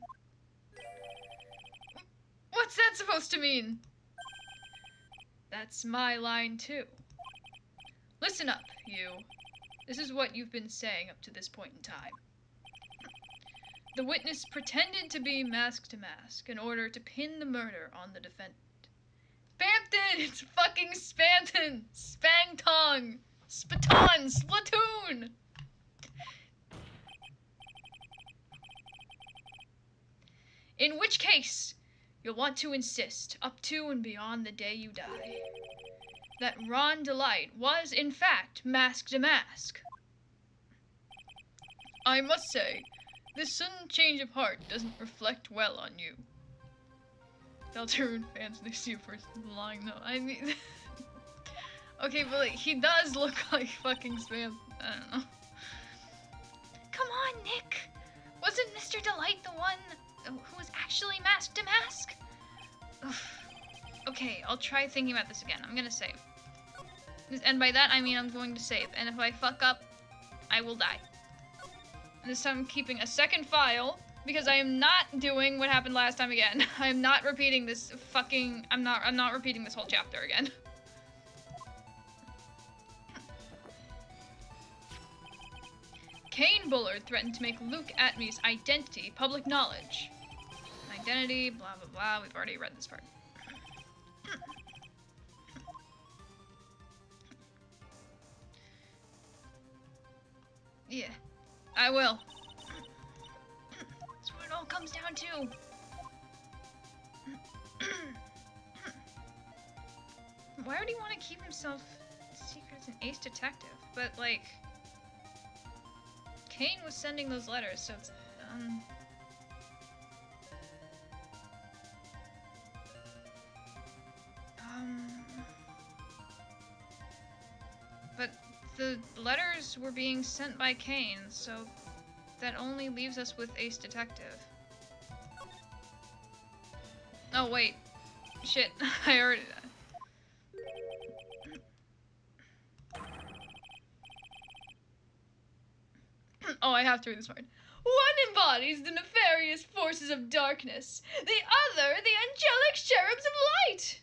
What's that supposed to mean? That's my line too. Listen up, you. This is what you've been saying up to this point in time. The witness pretended to be mask to mask in order to pin the murder on the defendant. Spamton! It's fucking Spamton! Spangtong! Spaton! Splatoon! In which case, you'll want to insist, up to and beyond the day you die, that Ron Delight was, in fact, mask to mask. I must say, this sudden change of heart doesn't reflect well on you. Deltarune fans, they see you first lying though. I mean... Okay, but like, he does look like fucking Spam. I don't know. Come on, Nick! Wasn't Mr. Delight the one who was actually mask to mask? Oof. Okay, I'll try thinking about this again. I'm gonna save. And by that, I mean I'm going to save. And if I fuck up, I will die. And this time I'm keeping a second file, because I am not doing what happened last time again. I am not repeating this fucking... I'm not repeating this whole chapter again. Kane Bullard threatened to make Luke Atmey's identity public knowledge. Identity, blah blah blah. We've already read this part. Yeah, I will. That's what it all comes down to. Why would he want to keep himself secret as an ace detective? But, like, Kane was sending those letters, so it's, but the letters were being sent by Kane, so that only leaves us with ace detective. Oh, wait. Shit, I already... Oh, I have to read this part. One embodies the nefarious forces of darkness, the other the angelic cherubs of light.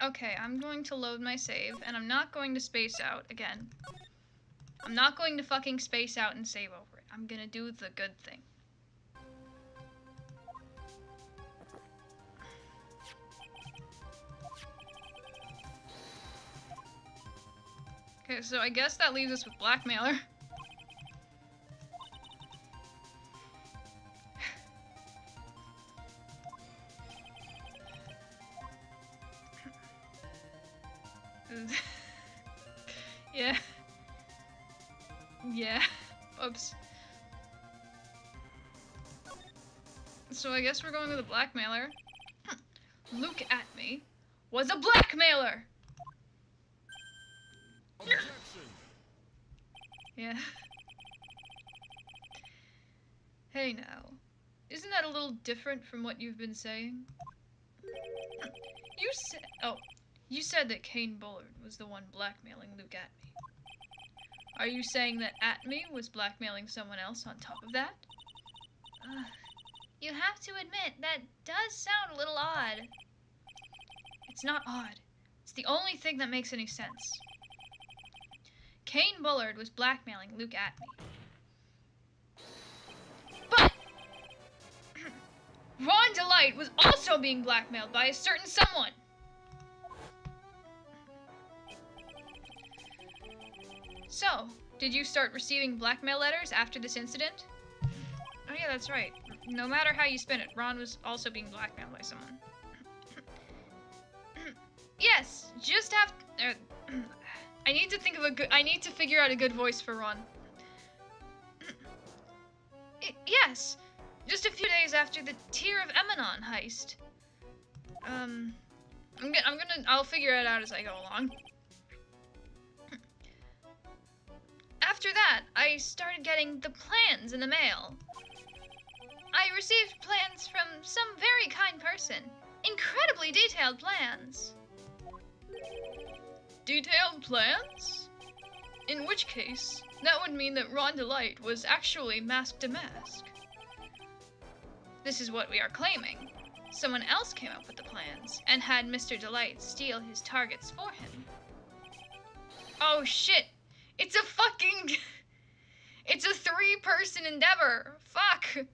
Okay, I'm going to load my save, and I'm not going to space out again. I'm not going to fucking space out and save over it. I'm gonna do the good thing. Okay, so I guess that leaves us with Blackmailer. Yeah. Yeah. Oops. So I guess we're going with a Blackmailer. Luke Atmey was a blackmailer! Yeah. Hey now, isn't that a little different from what you've been saying? You said that Kane Bullard was the one blackmailing Luke Atmey. Are you saying that Atmey was blackmailing someone else on top of that? You have to admit, that does sound a little odd. It's not odd. It's the only thing that makes any sense. Kane Bullard was blackmailing Luke Atmey. But Ron Delight was also being blackmailed by a certain someone. So, did you start receiving blackmail letters after this incident? Oh yeah, that's right. No matter how you spin it, Ron was also being blackmailed by someone. Yes, just after... I need to think of I need to figure out a good voice for Ron. Yes, just a few days after the Tear of Emanon heist. I'll figure it out as I go along. After that, I started getting the plans in the mail. I received plans from some very kind person. Incredibly detailed plans. Detailed plans? In which case, that would mean that Ron Delight was actually masked to mask. This is what we are claiming. Someone else came up with the plans, and had Mr. Delight steal his targets for him. Oh shit! It's a fucking... It's a 3-person endeavor! Fuck!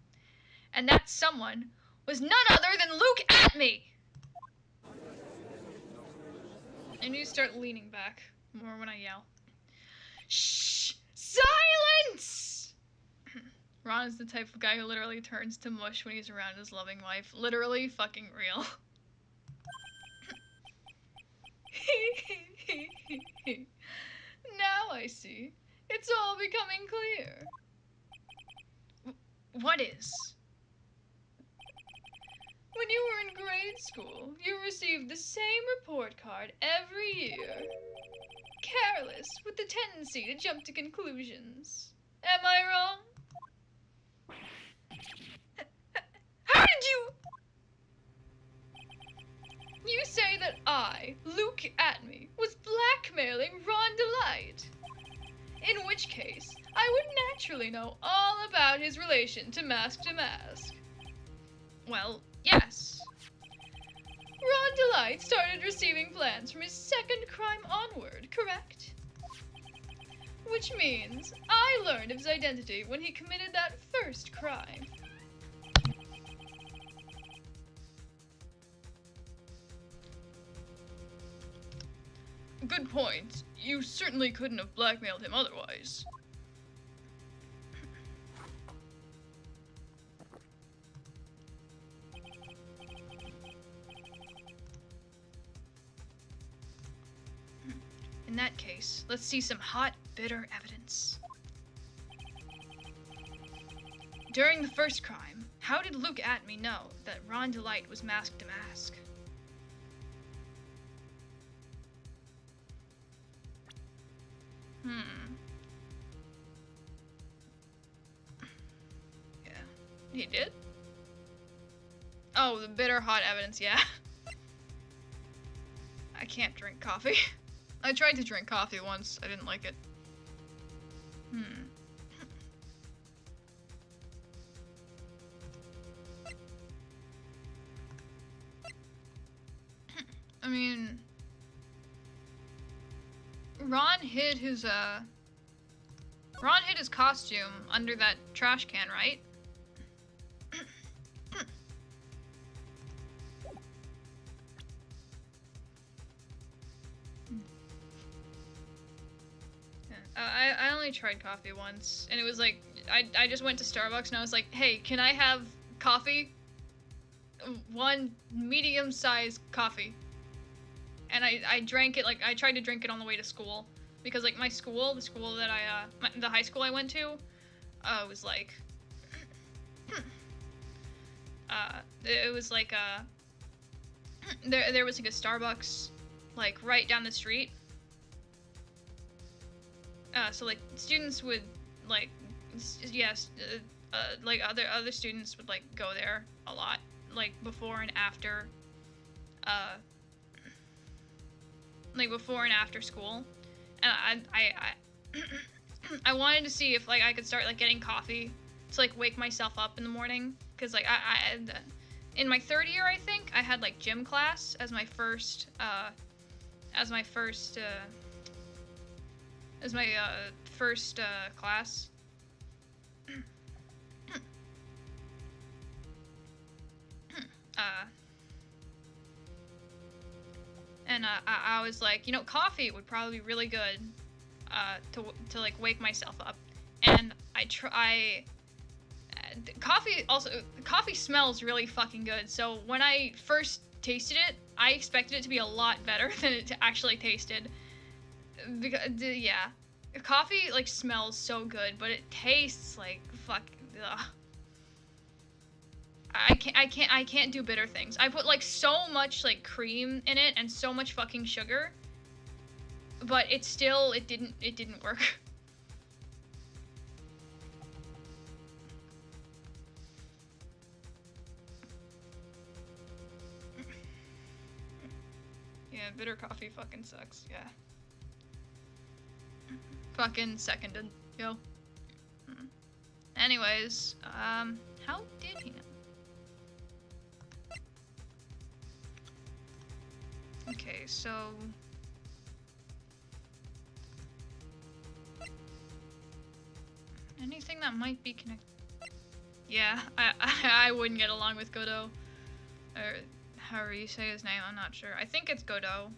And that someone was none other than Luke Atmey! I need to start leaning back more when I yell. Shh! Silence! Ron is the type of guy who literally turns to mush when he's around his loving wife. Literally fucking real. Now I see. It's all becoming clear. What is? When you were in grade school, you received the same report card every year. Careless, with the tendency to jump to conclusions. Am I wrong? How did you... You say that I, Luke Atmey, was blackmailing Ron Delight. In which case, I would naturally know all about his relation to Mask. Well, yes. Ron Delight started receiving plans from his second crime onward, correct? Which means I learned of his identity when he committed that first crime. Good point. You certainly couldn't have blackmailed him otherwise. In that case, let's see some hot, bitter evidence. During the first crime, how did Luke Atme know that Ron Delight was masked to mask? Yeah. He did? Oh, the bitter hot evidence, yeah. I can't drink coffee. I tried to drink coffee once. I didn't like it. I mean, Ron hid his costume under that trash can, right? I only tried coffee once, and it was like, I just went to Starbucks and I was like, hey, can I have coffee? One medium-sized coffee. And I drank it, like, I tried to drink it on the way to school. Because, like, my school, the school that the high school I went to, was like, it was like, there was like a Starbucks, like, right down the street. So, like, students would, like, yes, like, other students would, like, go there a lot, like, before and after, like, before and after school. And I wanted to see if, like, I could start, like, getting coffee to, like, wake myself up in the morning. Because, like, in my third year, I think, I had, like, gym class as my first class. And I was like, you know, coffee would probably be really good to like wake myself up. And coffee smells really fucking good. So when I first tasted it, I expected it to be a lot better than it actually tasted. Because yeah, coffee like smells so good, but it tastes like fuck. Ugh. I can't do bitter things. I put like so much like cream in it and so much fucking sugar, but it didn't work. Yeah, bitter coffee fucking sucks. Yeah. Fucking seconded. Yo. Anyways, how did he know? Okay, so anything that might be connected. Yeah, I wouldn't get along with Godot, or however you say his name. I'm not sure. I think it's Godot.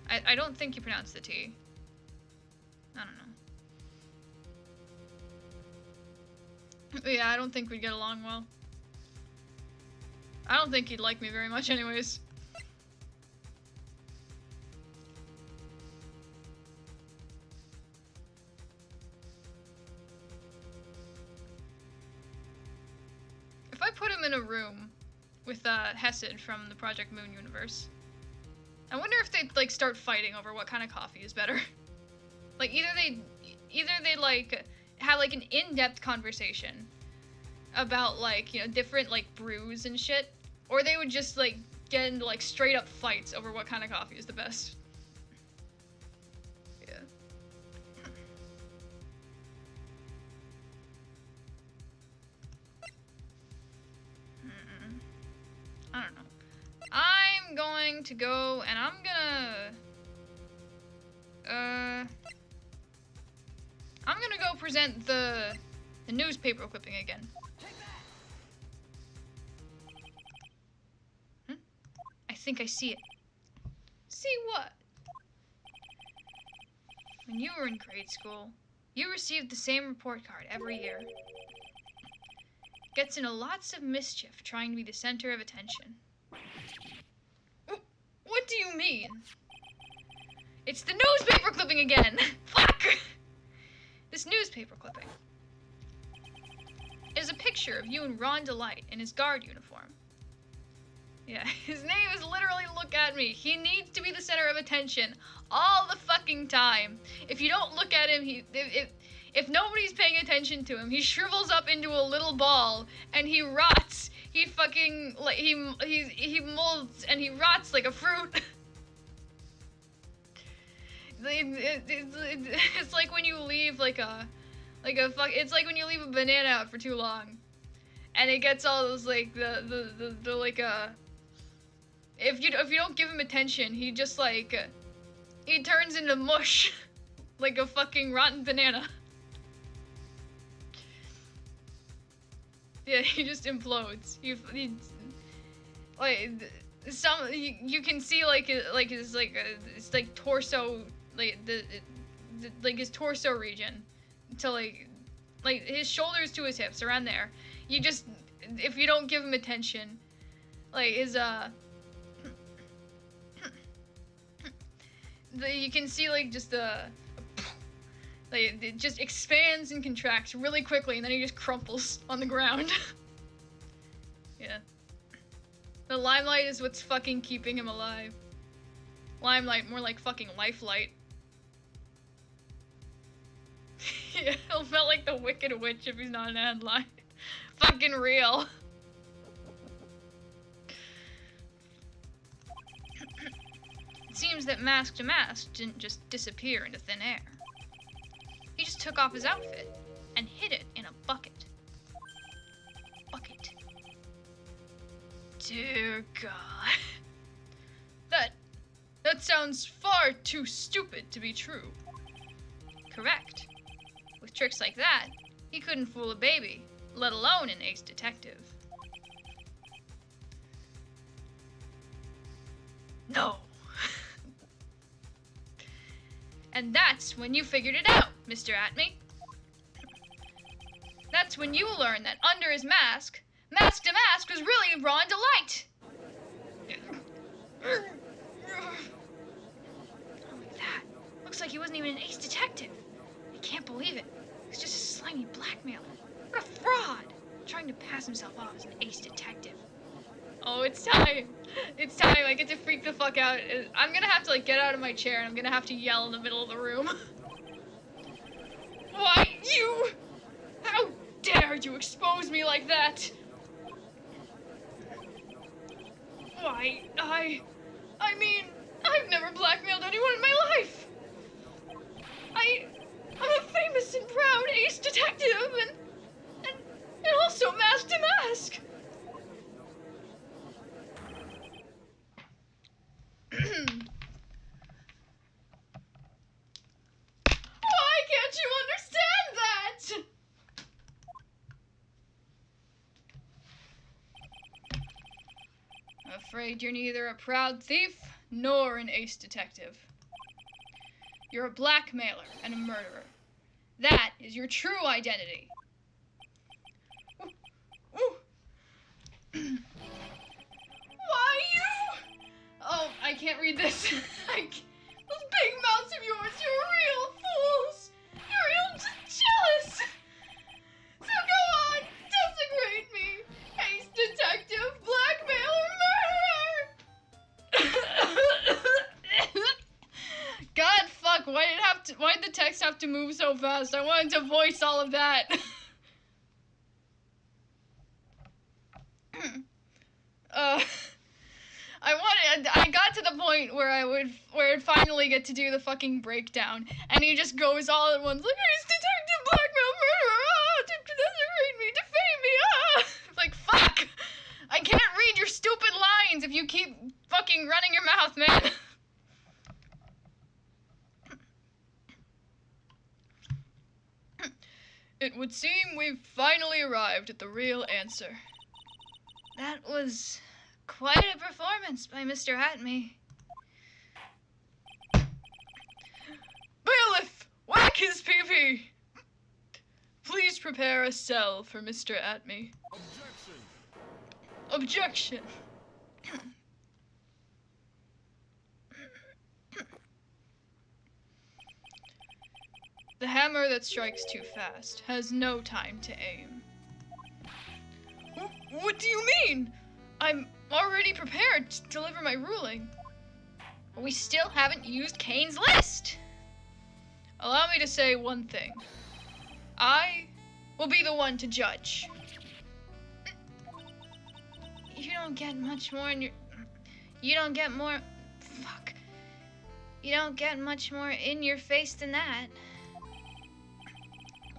I don't think you pronounce the T. I don't know. But yeah, I don't think we'd get along well. I don't think he'd like me very much, anyways. If I put him in a room with Hesed from the Project Moon universe, I wonder if they'd like start fighting over what kind of coffee is better. Like either they like have like an in-depth conversation about like, you know, different like brews and shit, or they would just like get into like straight up fights over what kind of coffee is the best. Yeah. I don't know. I going to go and I'm gonna go present the newspaper clipping again. I think I see it. See what? When you were in grade school, you received the same report card every year. Gets into lots of mischief trying to be the center of attention. What do you mean? It's the newspaper clipping again! Fuck! This newspaper clipping is a picture of you and Ron Delight in his guard uniform. Yeah, his name is literally Look At Me. He needs to be the center of attention all the fucking time. If you don't look at him, if nobody's paying attention to him, he shrivels up into a little ball and he rots. He fucking, like, he molds and he rots like a fruit. It's like when you leave it's like when you leave a banana out for too long, and it gets all those like if you don't give him attention, he just like he turns into mush, like a fucking rotten banana. Yeah, he just implodes. He like you can see like his it's like torso, like like his torso region to like his shoulders to his hips, around there. You just, if you don't give him attention, like his you can see like just like it just expands and contracts really quickly, and then he just crumples on the ground. Yeah. The limelight is what's fucking keeping him alive. Limelight, more like fucking lifelight. Yeah, he'll feel like the Wicked Witch if he's not in a headline. Fucking real. It seems that Mask to Mask didn't just disappear into thin air. He just took off his outfit and hid it in a bucket. Bucket. Dear God. That sounds far too stupid to be true. Correct. With tricks like that, he couldn't fool a baby, let alone an ace detective. No. And that's when you figured it out, Mr. Atme. That's when you learned that under his mask, Mask to Mask was really Ron Delight. That looks like he wasn't even an ace detective. I can't believe it. He's just a slimy blackmailer. What a fraud! Trying to pass himself off as an ace detective. Oh, it's time. It's time. I get to freak the fuck out. I'm gonna have to like get out of my chair and I'm gonna have to yell in the middle of the room. Why, you? How dare you expose me like that? Why, I mean, I've never blackmailed anyone in my life. I'm a famous and proud ace detective, and also Mask to Mask. Why can't you understand that? I'm afraid you're neither a proud thief nor an ace detective. You're a blackmailer and a murderer. That is your true identity. Why you? Oh, I can't read this. Those big mouths of yours, you're real fools. You're real jealous. So go on, desecrate me. Ace detective, blackmailer, murderer. God fuck, why did the text have to move so fast? I wanted to voice all of that. I got to the point where I'd finally get to do the fucking breakdown, and he just goes all at once, like, he's detective, blackmail, murderer, desecrate me, defame me, Like, fuck! I can't read your stupid lines if you keep fucking running your It would seem we've finally arrived at the real answer. That was quite a performance by Mr. Atme. Bailiff! Whack his pee-pee! Please prepare a cell for Mr. Atme. Objection! The hammer that strikes too fast has no time to aim. What do you mean? I'm already prepared to deliver my ruling. We still haven't used Kane's list. Allow me to say one thing. I will be the one to judge. You don't get much more in your... You don't get more... Fuck. You don't get much more in your face than that.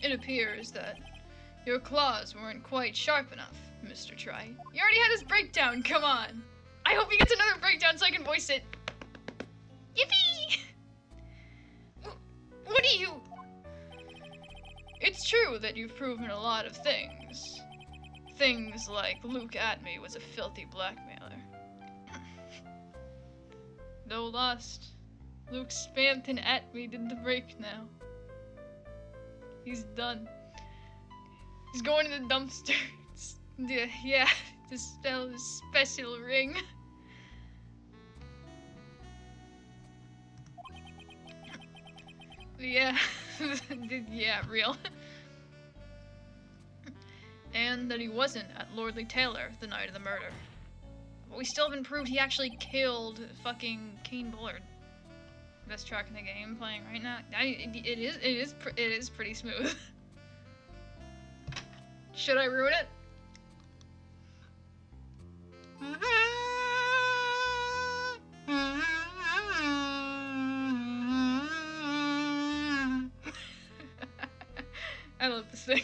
It appears that your claws weren't quite sharp enough, Mr. Trite. You already had his breakdown, come on. I hope he gets another breakdown so I can voice it. Yippee! What do you... It's true that you've proven a lot of things. Things like Luke Atme was a filthy blackmailer. No lost. Luke Spamton Atme did the break now. He's done. He's going to the dumpster. Yeah, to spell his special ring. Yeah, yeah, real. And that he wasn't at Lordly Taylor the night of the murder. But we still haven't proved he actually killed fucking Kane Bullard. Best track in the game playing right now. It is pretty smooth. Should I ruin it? I love this thing.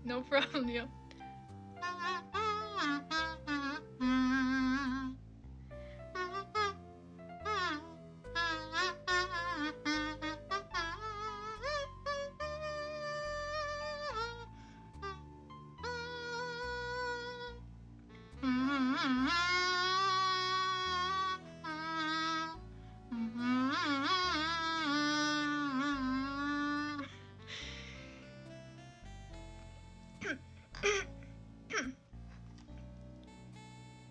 No problem, yo.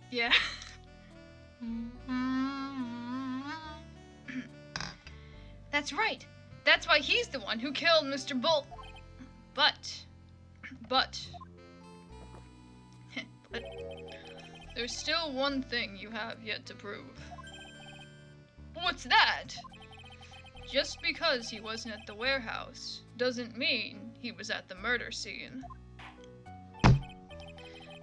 Yeah. That's right. That's why he's the one who killed Mr. Bull. But there's still one thing you have yet to prove. What's that? Just because he wasn't at the warehouse doesn't mean he was at the murder scene.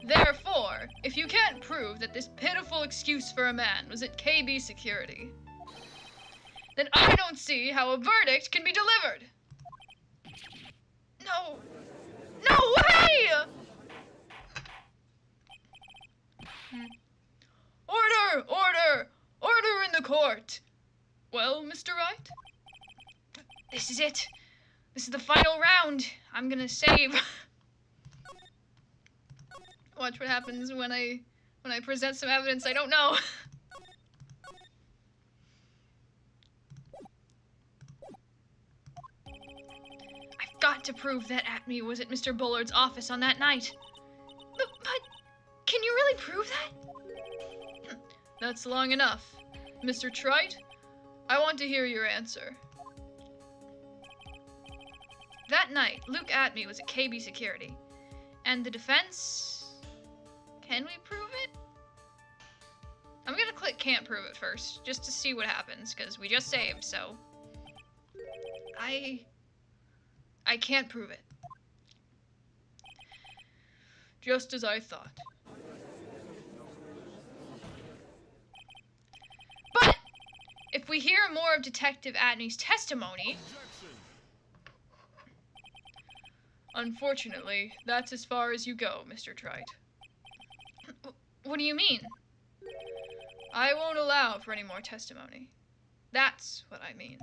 Therefore, if you can't prove that this pitiful excuse for a man was at KB security, then I don't see how a verdict can be delivered. No. No way! Order! Order! Order in the court! Well, Mr. Wright? This is it. This is the final round. I'm gonna save. Watch what happens when I present some evidence I don't know. I've got to prove that Atme was at Mr. Bullard's office on that night. But can you really prove that? That's long enough. Mr. Trite, I want to hear your answer. That night, Luke Atme was at KB security. And the defense... Can we prove it? I'm gonna click can't prove it first, just to see what happens, because we just saved, so... I can't prove it. Just as I thought. But, if we hear more of Detective Atney's testimony... Unfortunately, that's as far as you go, Mr. Trite. What do you mean? I won't allow for any more testimony. That's what I mean.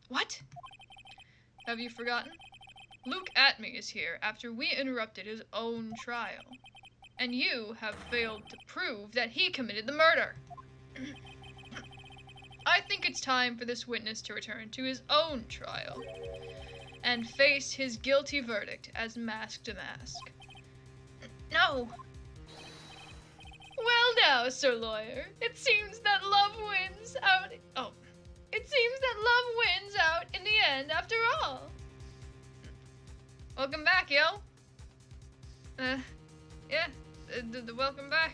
What? Have you forgotten? Luke Atme is here after we interrupted his own trial. And you have failed to prove that he committed the murder. I think it's time for this witness to return to his own trial and face his guilty verdict as mask to mask. No! Well now, Sir Lawyer, it seems that love wins out. Oh. It seems that love wins out in the end after all. Welcome back, yo. Yeah, welcome back.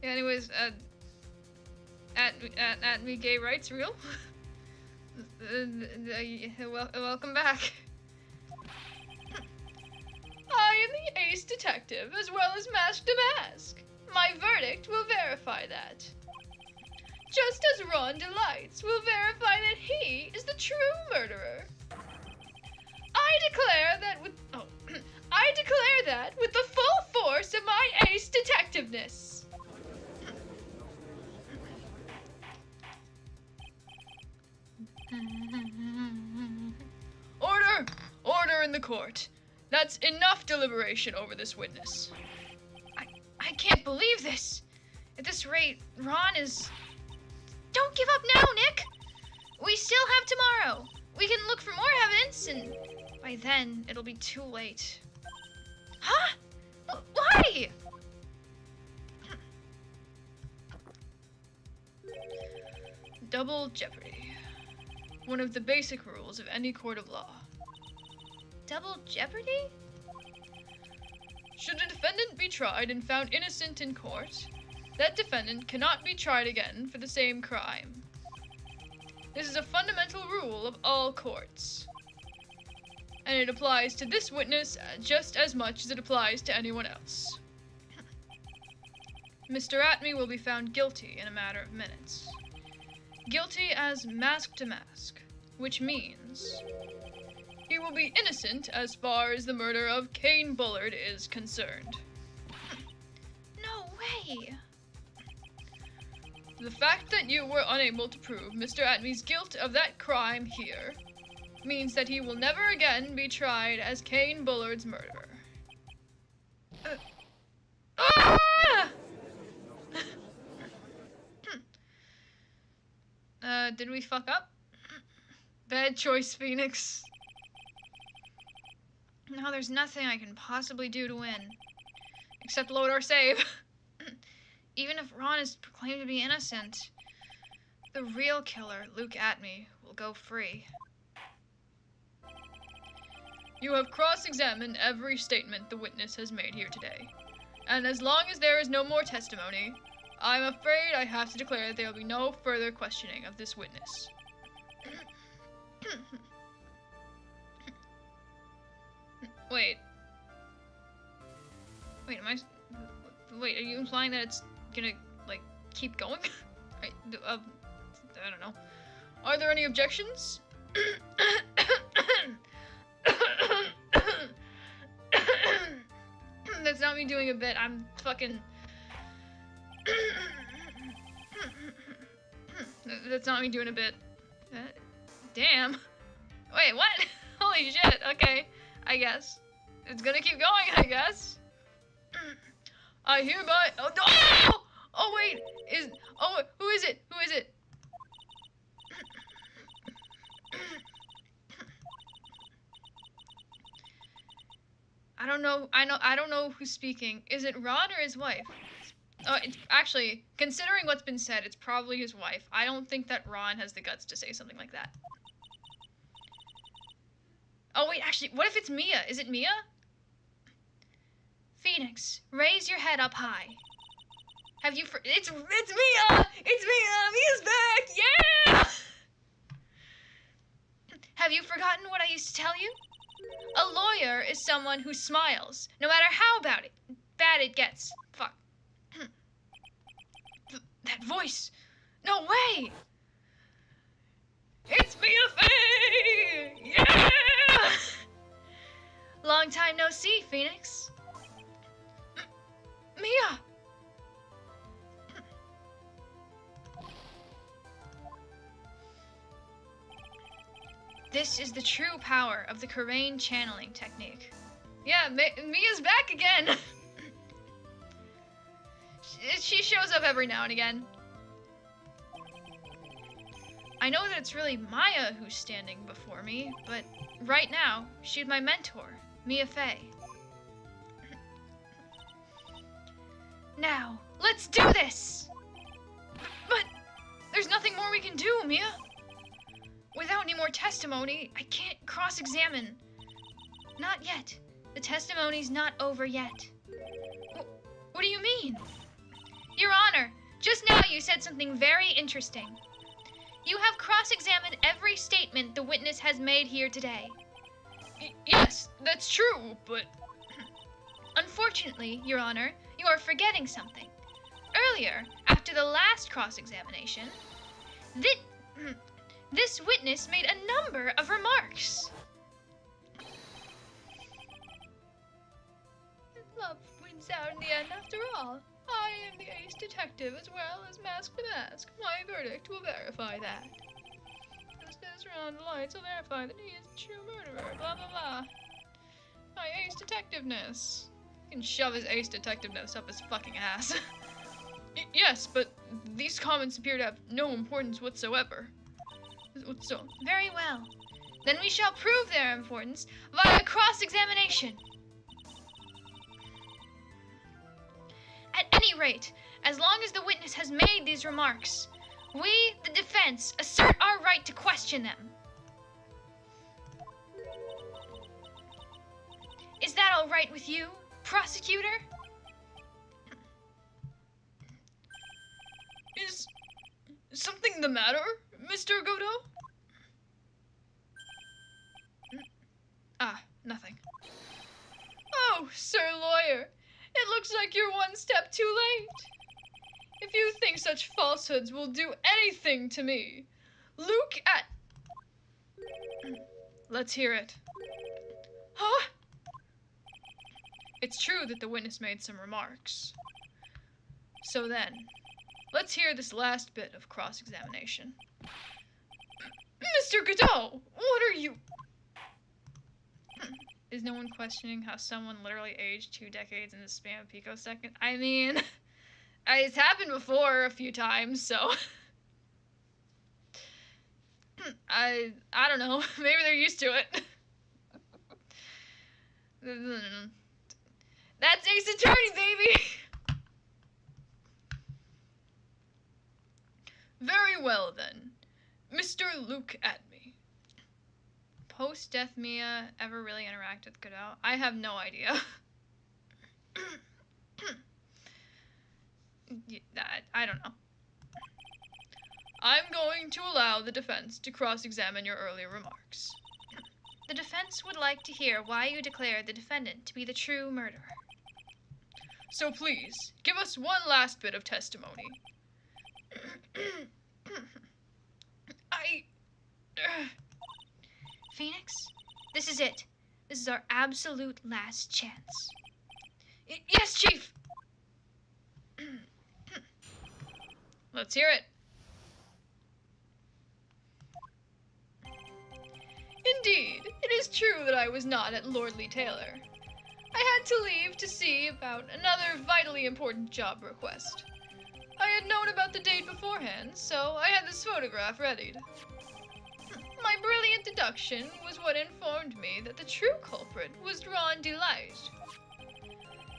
Yeah, anyways, at me gay rights real? Welcome back. I am the ace detective as well as mask to mask. My verdict will verify that. Just as Ron Delights will verify that he is the true murderer. I declare that with the full force of my ace detectiveness. Order! Order in the court. That's enough deliberation over this witness. I can't believe this. At this rate, Ron is... Don't give up now, Nick! We still have tomorrow. We can look for more evidence, and by then, it'll be too late. Huh? Why? Double jeopardy. One of the basic rules of any court of law. Double jeopardy? Should a defendant be tried and found innocent in court, that defendant cannot be tried again for the same crime. This is a fundamental rule of all courts. And it applies to this witness just as much as it applies to anyone else. Mr. Atme will be found guilty in a matter of minutes. Guilty as mask to mask, which means he will be innocent as far as the murder of Kane Bullard is concerned. No way! The fact that you were unable to prove Mr. Atme's guilt of that crime here means that he will never again be tried as Kane Bullard's murderer. Did we fuck up? Bad choice, Phoenix. No, there's nothing I can possibly do to win. Except load our save. Even if Ron is proclaimed to be innocent, the real killer, Luke Atme, will go free. You have cross-examined every statement the witness has made here today. And as long as there is no more testimony, I'm afraid I have to declare that there will be no further questioning of this witness. Wait, are you implying that it's gonna, like, keep going? I don't know. Are there any objections? That's not me doing a bit, I'm fucking... That's not me doing a bit. Damn. Wait, what? Holy shit, okay. I guess. It's gonna keep going, I guess. I hereby... Oh, no! Oh, wait! Oh, who is it? Who is it? I don't know. I don't know who's speaking. Is it Ron or his wife? Actually, considering what's been said, it's probably his wife. I don't think that Ron has the guts to say something like that. Oh, wait, actually, what if it's Mia? Is it Mia? Phoenix, raise your head up high. Have you It's Mia! It's Mia! Mia's back! Yeah! Have you forgotten what I used to tell you? A lawyer is someone who smiles, no matter how bad it gets. Fuck. That voice! No way! It's Mia Fey! Yeah! Long time no see, Phoenix. Mia This is the true power of the Karain channeling technique. Yeah, Mia's back again! She shows up every now and again. I know that it's really Maya who's standing before me, but right now, she's my mentor, Mia Fey. Now, let's do this! But there's nothing more we can do, Mia. Without any more testimony, I can't cross-examine. Not yet. The testimony's not over yet. What do you mean? Your Honor, just now you said something very interesting. You have cross-examined every statement the witness has made here today. Yes, that's true, but... Unfortunately, Your Honor, you are forgetting something. Earlier, after the last cross-examination, this witness made a number of remarks. Love wins out in the end after all. I am the ace detective as well as Mask the Mask. My verdict will verify that. This goes around the lights will verify that he is the true murderer, blah blah blah. My ace detectiveness. He can shove his ace detectiveness up his fucking ass. Yes, but these comments appear to have no importance whatsoever. Very well. Then we shall prove their importance via cross-examination. At any rate, as long as the witness has made these remarks, we, the defense, assert our right to question them. Is that all right with you, prosecutor? Is something the matter, Mr. Godot? Ah, nothing. Oh, Sir Lawyer, it looks like you're one step too late. If you think such falsehoods will do anything to me, look at... Let's hear it. Huh? It's true that the witness made some remarks. So then, let's hear this last bit of cross-examination. Mr. Godot, what are you... Is no one questioning how someone literally aged 2 decades in the span of picosecond? I mean, it's happened before a few times, so... I don't know. Maybe they're used to it. That's Ace Attorney, baby! Very well, then. Mr. Luke Atme. Post-death Mia ever really interact with Godot? I have no idea. I don't know. I'm going to allow the defense to cross-examine your earlier remarks. The defense would like to hear why you declared the defendant to be the true murderer. So please, give us one last bit of testimony. Phoenix, this is it. This is our absolute last chance. Yes, Chief! Let's hear it. Indeed, it is true that I was not at Lordly Taylor. I had to leave to see about another vitally important job request. I had known about the date beforehand, so I had this photograph readied. My brilliant deduction was what informed me that the true culprit was Ron Delight.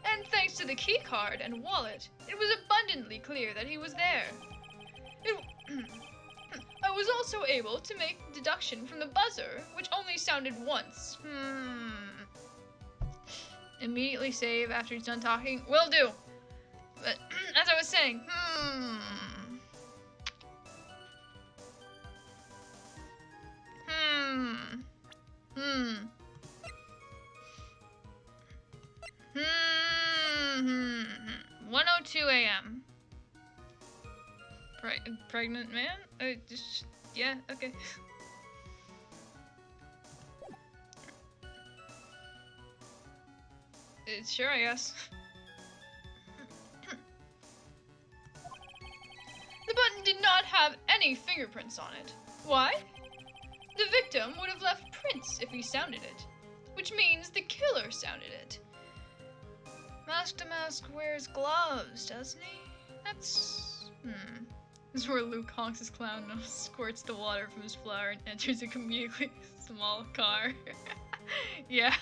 And thanks to the keycard and wallet, it was abundantly clear that he was there. I was also able to make deduction from the buzzer, which only sounded once. Immediately save after he's done talking. Will do. But as I was saying, Hmm. 1:02 a.m. Pregnant man? Yeah, okay. Sure, I guess. The button did not have any fingerprints on it. Why? The victim would have left prints if he sounded it, which means the killer sounded it. Mask to Mask wears gloves, doesn't he? That's... This is where Luke honks his clown nose, squirts the water from his flower, and enters a conveniently small car. Yeah.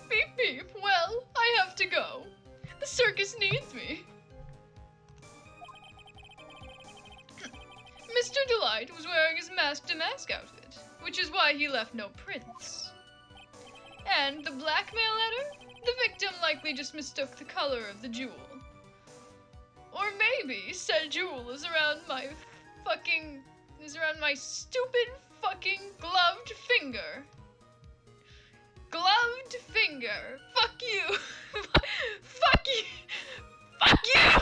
Beep beep, well, I have to go. The circus needs me. Mr. Delight was wearing his Mask to Mask outfit, which is why he left no prints. And the blackmail letter? The victim likely just mistook the color of the jewel. Or maybe said jewel is around my stupid fucking gloved finger. Gloved finger. Fuck you. Fuck you. Fuck you.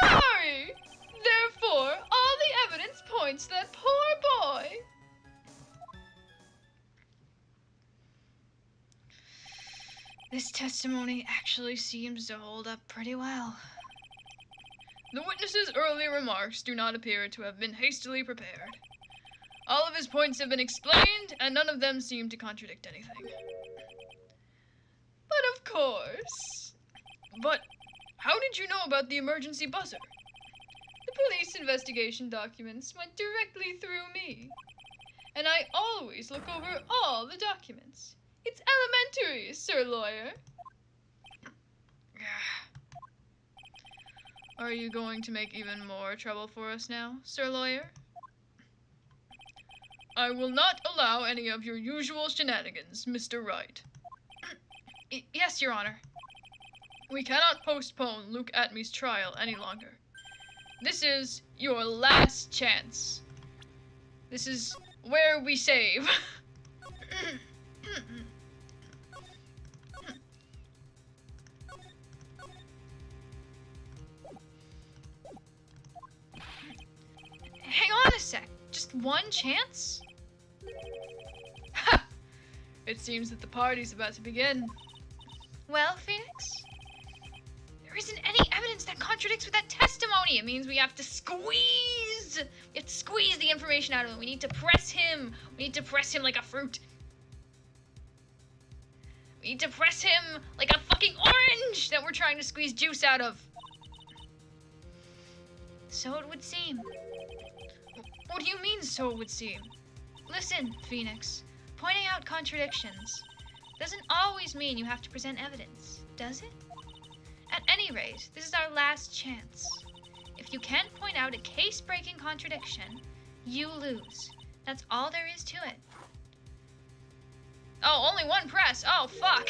Sorry. Therefore, all the evidence points to that poor boy. This testimony actually seems to hold up pretty well. The witness's earlier remarks do not appear to have been hastily prepared. All of his points have been explained, and none of them seem to contradict anything. But of course. But how did you know about the emergency buzzer? The police investigation documents went directly through me. And I always look over all the documents. It's elementary, Sir Lawyer. Are you going to make even more trouble for us now, Sir Lawyer? I will not allow any of your usual shenanigans, Mr. Wright. Yes, Your Honor. We cannot postpone Luke Atmey's trial any longer. This is your last chance. This is where we save. Hang on a sec. Just one chance? Ha! It seems that the party's about to begin. Well, Phoenix? There isn't any evidence that contradicts with that testimony. It means we have to squeeze the information out of him. We need to press him. We need to press him like a fruit. We need to press him like a fucking orange that we're trying to squeeze juice out of. So it would seem. What do you mean, so it would seem? Listen, Phoenix. Pointing out contradictions doesn't always mean you have to present evidence, does it? At any rate, this is our last chance. If you can't point out a case-breaking contradiction, you lose. That's all there is to it. Oh, only one press. Oh, fuck.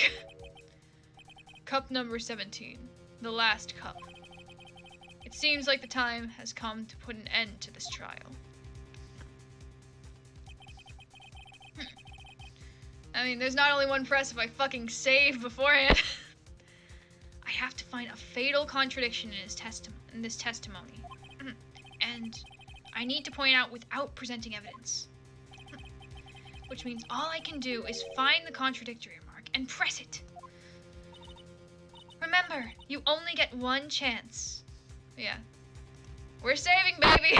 Cup number 17. The last cup. It seems like the time has come to put an end to this trial. I mean, there's not only one press if I fucking save beforehand. I have to find a fatal contradiction in this testimony. And I need to point out without presenting evidence. Which means all I can do is find the contradictory remark and press it. Remember, you only get one chance. Yeah. We're saving, baby!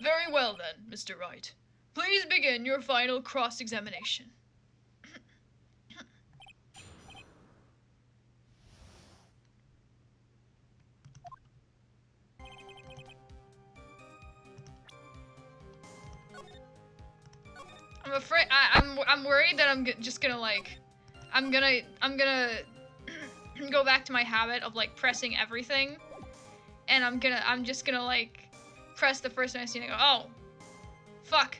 Very well then, Mr. Wright. Please begin your final cross-examination. I'm afraid I'm worried that I'm just gonna like I'm gonna go back to my habit of like pressing everything, and I'm just gonna like press the first one I see and I go, oh, fuck.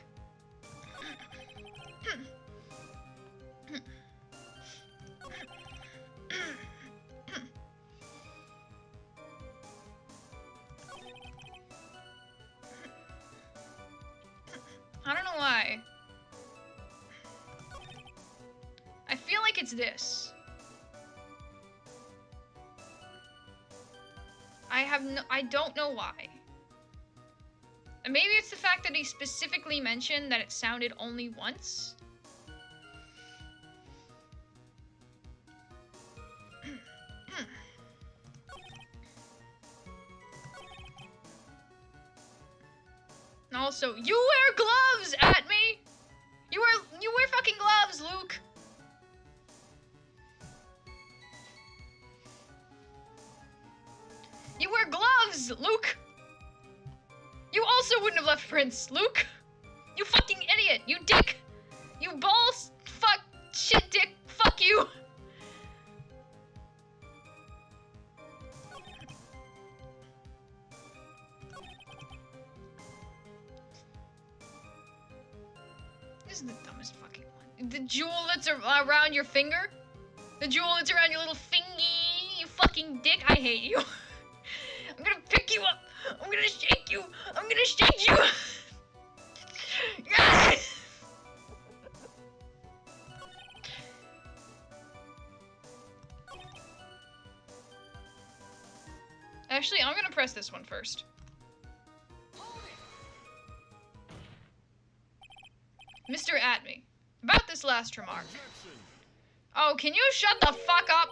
I don't know why. I feel like it's this. I don't know why. Maybe it's the fact that he specifically mentioned that it sounded only once. And also, you wear gloves at me! You wear fucking gloves, Luke! You wear gloves, Luke! You also wouldn't have left prints, Luke! You fucking idiot! You dick! You balls! Fuck! Shit dick! Fuck you! This is the dumbest fucking one. The jewel that's around your finger? The jewel that's around your little fingy, you fucking dick. I hate you. I'm gonna pick you up. I'm gonna shake you. I'm gonna shake you. Actually, I'm gonna press this one first. Mr. Atme, about this last remark. Oh, can you shut the fuck up?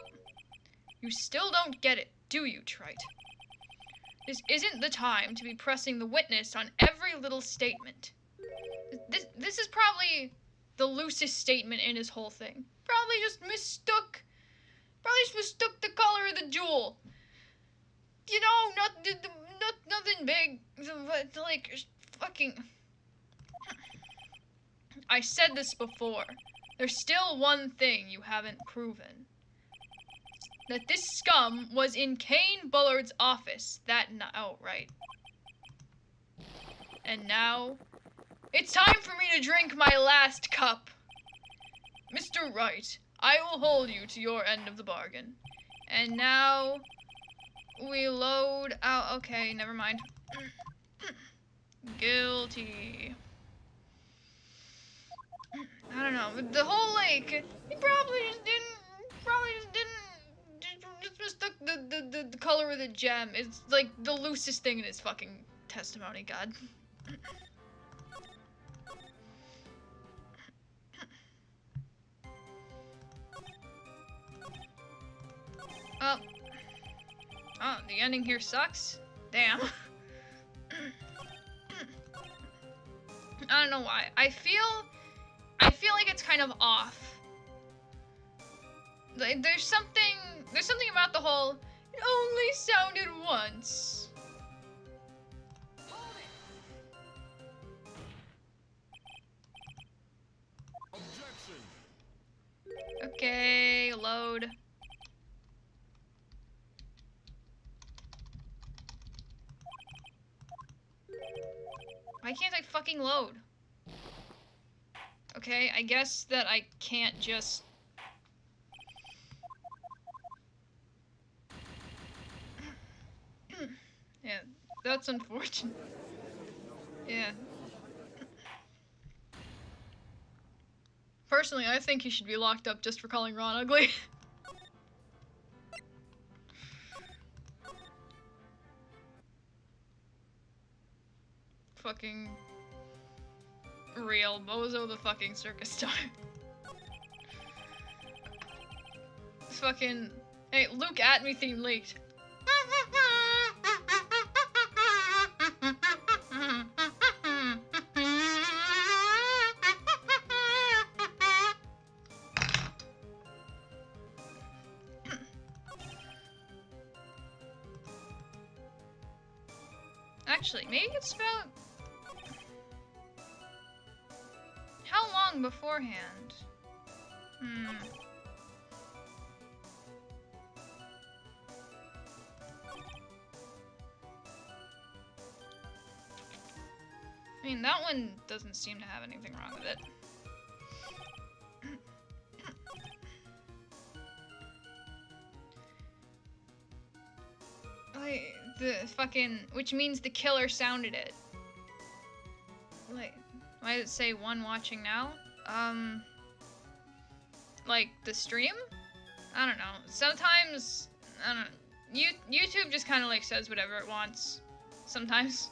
You still don't get it, do you, Trite? This isn't the time to be pressing the witness on every little statement. This is probably the loosest statement in his whole thing. Probably just mistook the color of the jewel. You know, nothing big, but like, fucking... I said this before. There's still one thing you haven't proven. That this scum was in Kane Bullard's office that night. Oh, right. And now, it's time for me to drink my last cup. Mr. Wright, I will hold you to your end of the bargain. And now, we load out. Okay, never mind. Guilty. I don't know, the whole, like, he probably just mistook the color of the gem. It's, like, the loosest thing in his fucking testimony, God. Oh, the ending here sucks? Damn. I don't know why. I feel like it's kind of off. Like, there's something about the whole, it only sounded once. Objection. Okay, load. Why can't I fucking load? Okay, I guess that I can't just... Yeah, that's unfortunate. Yeah. Personally, I think he should be locked up just for calling Ron ugly. Fucking... real bozo the fucking circus star. Fucking... Hey, Luke at me theme leaked. Actually, maybe it's about... How long beforehand? I mean, that one doesn't seem to have anything wrong with it. Like, the fucking... Which means the killer sounded it. Like, why does it say one watching now? Like, the stream? I don't know. Sometimes, I don't know. YouTube just kind of, like, says whatever it wants. Sometimes.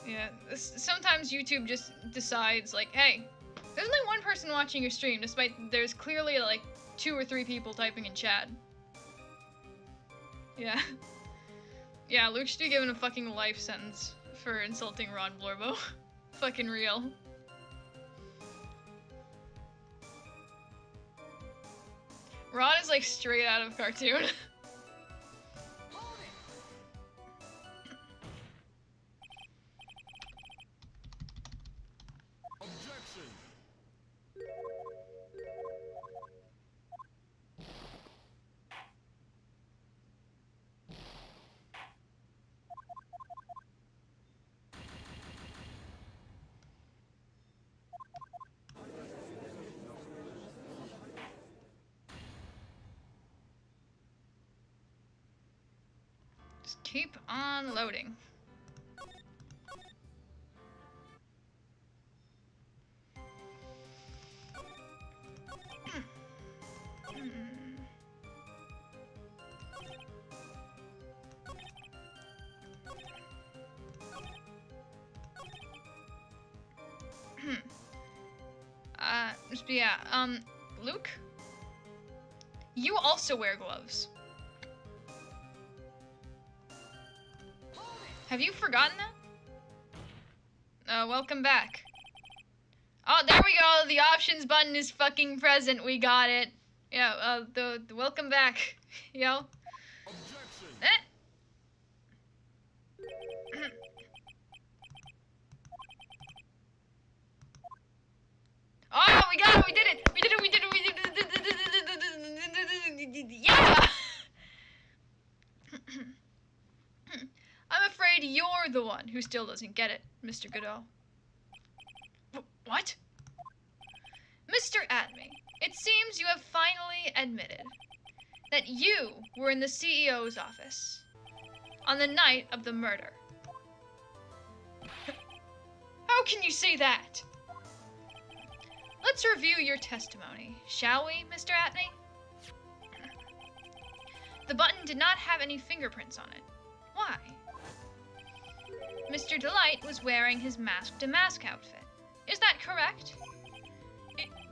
Yeah, sometimes YouTube just decides, like, hey, there's only one person watching your stream, despite there's clearly, like, 2 or 3 people typing in chat. Yeah. Yeah, Luke should be given a fucking life sentence for insulting Ron Blorbo. Fucking real. Ron is like straight out of cartoon. Objection. Just keep on loading. Luke? You also wear gloves. Have you forgotten that? Welcome back. Oh, there we go. The options button is fucking present. We got it. Yeah, the welcome back. Yo. Objection. Eh. Oh, we got it. We did it. We did it. We did it. We did it. Yeah. I'm afraid you're the one who still doesn't get it, Mr. Godot. What? Mr. Atme, it seems you have finally admitted that you were in the CEO's office on the night of the murder. How can you say that? Let's review your testimony, shall we, Mr. Atme? The button did not have any fingerprints on it. Why? Mr. Delight was wearing his mask-to-mask outfit. Is that correct?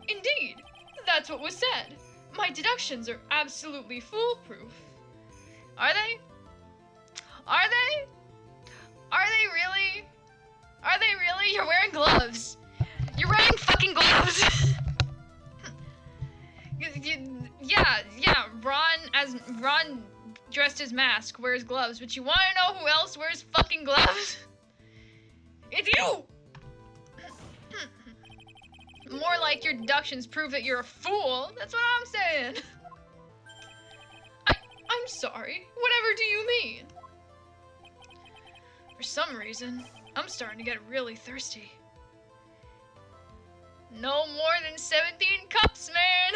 Indeed. That's what was said. My deductions are absolutely foolproof. Are they? Are they? Are they really? Are they really? You're wearing gloves. You're wearing fucking gloves. Yeah. Ron dressed as mask wears gloves, but you want to know who else wears fucking gloves? It's you. More like your deductions prove that you're a fool. That's what I'm saying. I'm sorry. Whatever do you mean? For some reason, I'm starting to get really thirsty. No more than 17 cups, man.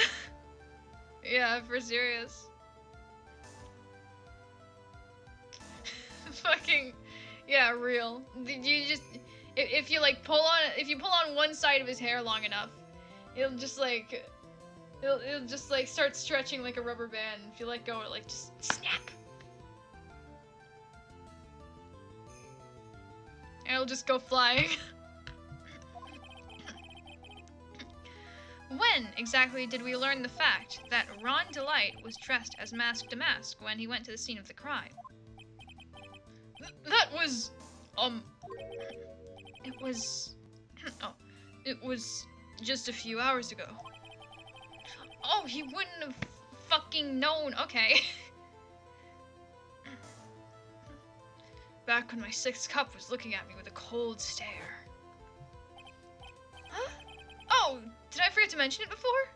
Yeah, for serious. Fucking, yeah, real. You just, if you like pull on one side of his hair long enough, it'll just like start stretching like a rubber band. If you let go, it like just snap. And it'll just go flying. When exactly did we learn the fact that Ron Delight was dressed as Mask to Mask when he went to the scene of the crime? That was, it was just a few hours ago. Oh, he wouldn't have fucking known. Okay. Back when my sixth cup was looking at me with a cold stare. Huh? Oh, did I forget to mention it before?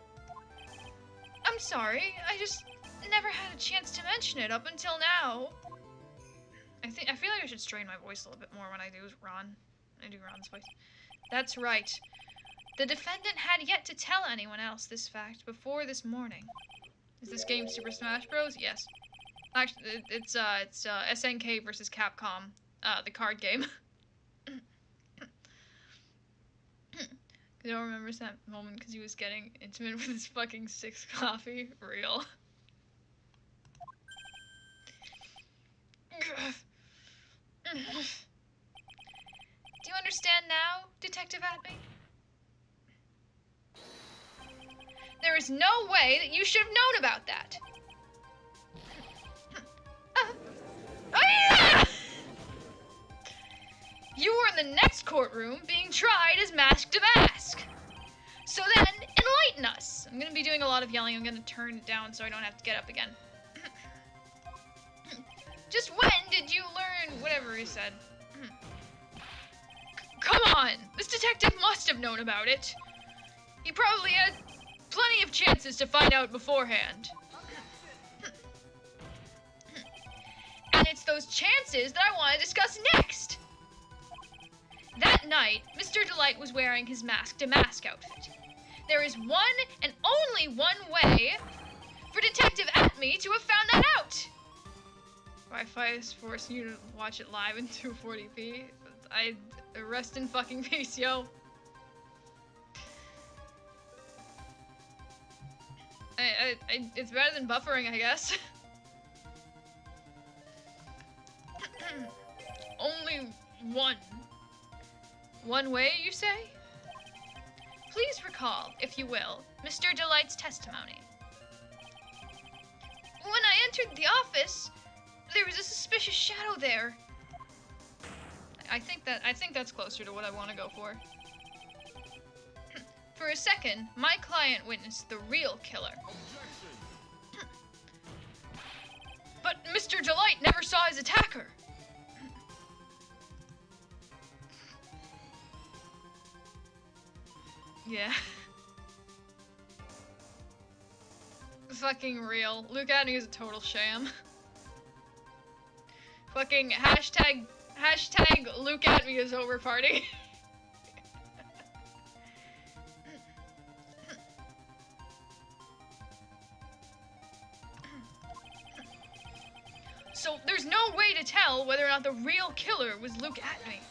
I'm sorry, I just never had a chance to mention it up until now. I feel like I should strain my voice a little bit more when I do Ron. I do Ron's voice. That's right. The defendant had yet to tell anyone else this fact before this morning. Is this game Super Smash Bros? Yes. Actually, it's SNK versus Capcom, the card game. Godot remembers that moment because he was getting intimate with his fucking sixth coffee. Real. Do you understand now, Detective Atme? There is no way that you should have known about that. in the next courtroom being tried as mask to mask. So then, enlighten us. I'm gonna be doing a lot of yelling. I'm gonna turn it down so I don't have to get up again. Just when did you learn whatever he said? Come on! This detective must have known about it. He probably had plenty of chances to find out beforehand. And it's those chances that I want to discuss next. That night, Mr. Delight was wearing his mask-to-mask outfit. There is one and only one way for Detective Atme to have found that out. Wi-Fi is forcing you to watch it live in 240p. Rest in fucking peace, yo. It's better than buffering, I guess. Only one. One way, you say? Please recall, if you will, Mr. Delight's testimony. When I entered the office, there was a suspicious shadow there. I think that's closer to what I want to go for. For a second, my client witnessed the real killer. Objection. But Mr. Delight never saw his attacker. Yeah. Fucking real. Luke Atney is a total sham. Fucking hashtag Luke Atney is over party. So there's no way to tell whether or not the real killer was Luke Atney.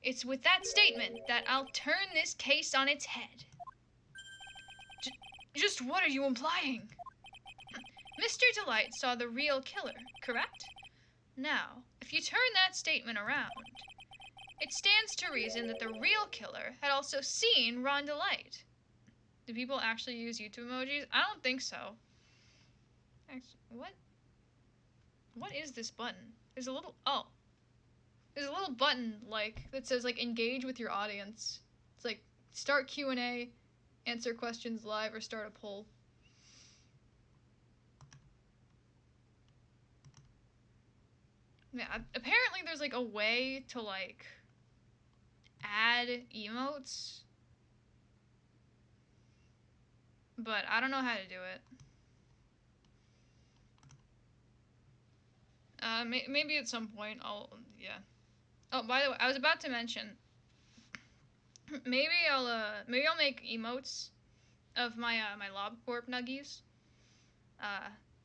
It's with that statement that I'll turn this case on its head. Just what are you implying? Mr. Delight saw the real killer, correct? Now, if you turn that statement around, it stands to reason that the real killer had also seen Ron Delight. Do people actually use YouTube emojis? I don't think so. Actually, what is this button? There's a little button like that says like engage with your audience. It's like start Q&A, answer questions live, or start a poll. Yeah, apparently there's like a way to like add emotes, but I don't know how to do it. Maybe at some point yeah. Oh, by the way, I was about to mention, maybe I'll make emotes of my my LobCorp nuggies,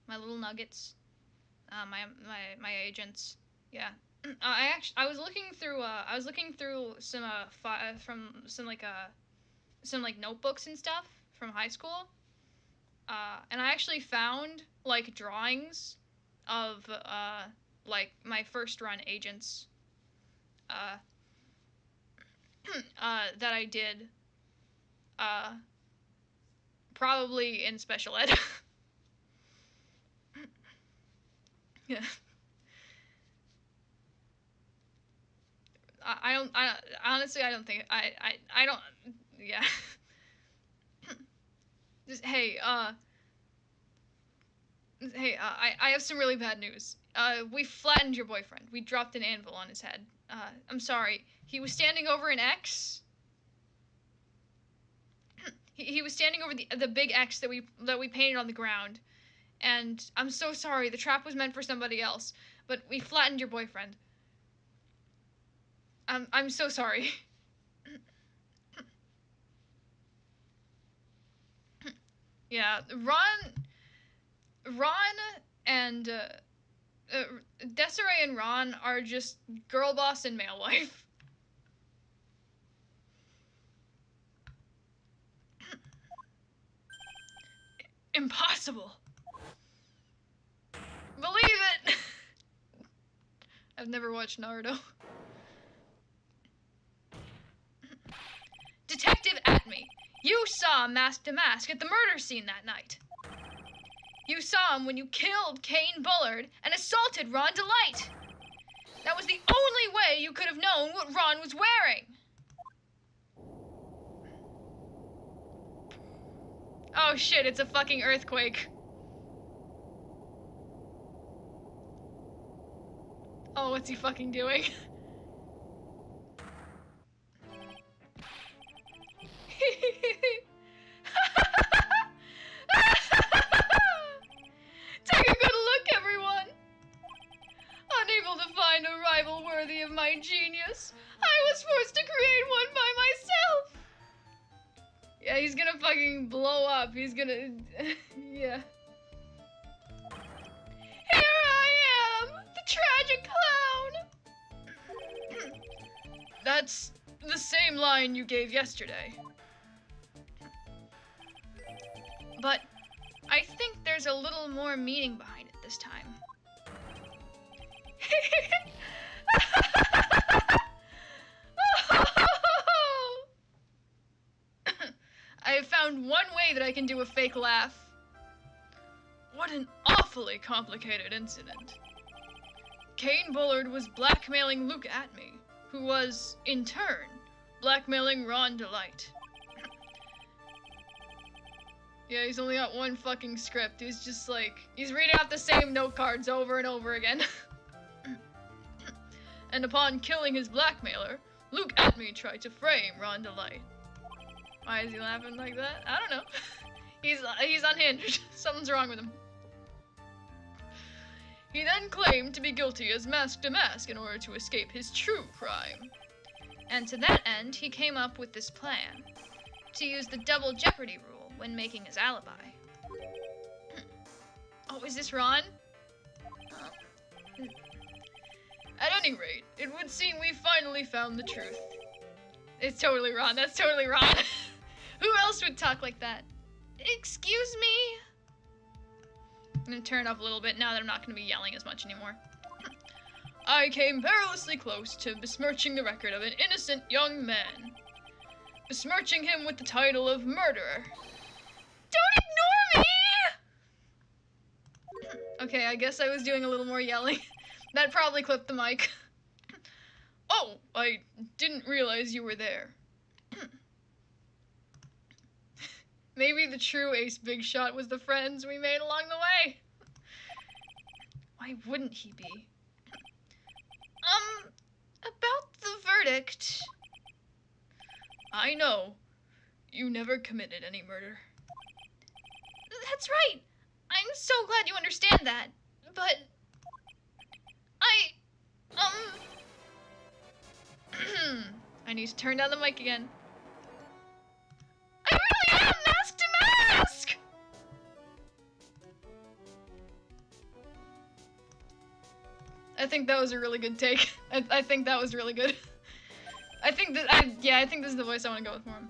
my little nuggets, my agents, yeah. I was looking through some from some like notebooks and stuff from high school, and I actually found like drawings of like my first run agents that I did probably in special ed. Yeah. Honestly, I don't think I don't, yeah. Just, hey, I have some really bad news. We flattened your boyfriend. We dropped an anvil on his head. I'm sorry. He was standing over an X. He was standing over the big X that we painted on the ground. And I'm so sorry. The trap was meant for somebody else, but we flattened your boyfriend. I'm so sorry. Yeah, Ron and Desiree and Ron are just girl boss and male wife. Impossible. Believe it. I've never watched Naruto. Detective Atme, you saw Mask to Mask at the murder scene that night. You saw him when you killed Kane Bullard and assaulted Ron Delight. That was the only way you could have known what Ron was wearing. Oh shit, it's a fucking earthquake. Oh, what's he fucking doing? Take a good look, everyone. Unable to find a rival worthy of my genius, I was forced to create one by myself. Yeah, he's gonna fucking blow up. He's gonna... yeah. Here I am, the tragic clown. That's the same line you gave yesterday. But I think there's a little more meaning behind it this time. I have found one way that I can do a fake laugh. What an awfully complicated incident. Kane Bullard was blackmailing Luke at me, who was, in turn, blackmailing Ron Delight. Yeah, he's only got one fucking script. He's just like, he's reading off the same note cards over and over again. And upon killing his blackmailer, Luke at me tried to frame Ron Delight. Why is he laughing like that? I don't know. He's unhinged. Something's wrong with him. He then claimed to be guilty as mask to mask in order to escape his true crime. And to that end, he came up with this plan. To use the double jeopardy rule when making his alibi. Oh, is this Ron? At any rate, it would seem we finally found the truth. It's totally Ron. That's totally Ron. Who else would talk like that? Excuse me? I'm gonna turn up a little bit now that I'm not gonna be yelling as much anymore. I came perilously close to besmirching the record of an innocent young man. Besmirching him with the title of murderer. Don't ignore me! Okay, I guess I was doing a little more yelling. That probably clipped the mic. Oh, I didn't realize you were there. Maybe the true Ace Big Shot was the friends we made along the way. Why wouldn't he be? About the verdict. I know. You never committed any murder. That's right. I'm so glad you understand that. But... I need to turn down the mic again. I really am mask to mask! I think that was a really good take. I think that was really good. I think this is the voice I want to go with more.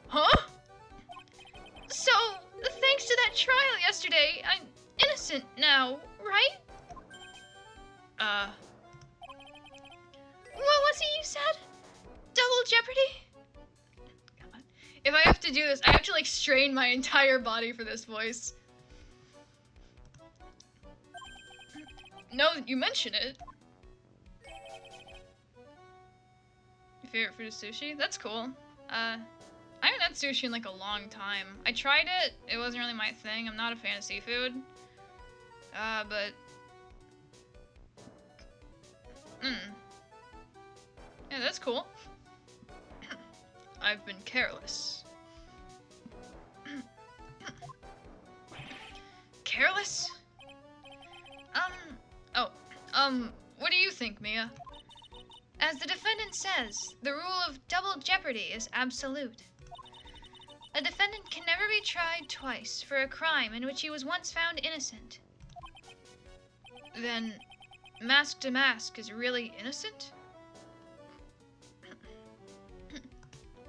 Huh? So, thanks to that trial yesterday, I'm innocent now, right? What was it you said? Double jeopardy? God. If I have to do this, I have to like strain my entire body for this voice. Now that you mention it. Your favorite food is sushi? That's cool. I haven't had sushi in like a long time. I tried it, it wasn't really my thing. I'm not a fan of seafood. But... yeah, that's cool. I've been careless. Careless? What do you think, Mia? As the defendant says, the rule of double jeopardy is absolute. A defendant can never be tried twice for a crime in which he was once found innocent. Then, Mask to Mask is really innocent?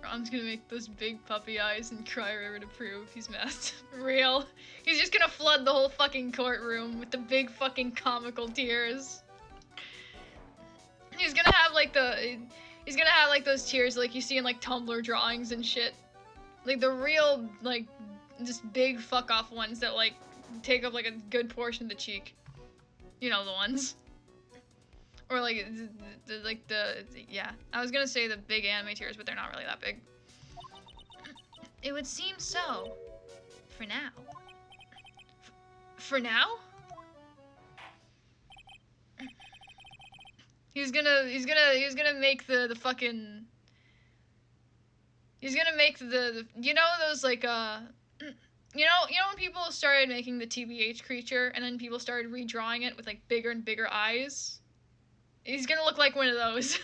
Ron's gonna make those big puppy eyes and cry River to prove he's masked. Real. He's just gonna flood the whole fucking courtroom with the big fucking comical tears. He's gonna have like those tears like you see in like Tumblr drawings and shit. Like the real, like, just big fuck off ones that like take up like a good portion of the cheek. You know the ones. Or like yeah. I was gonna say the big anime tears, but they're not really that big. It would seem so. For now. For now? He's gonna make the fucking. He's gonna make the you know those like you know when people started making the TBH creature and then people started redrawing it with like bigger and bigger eyes? He's gonna look like one of those.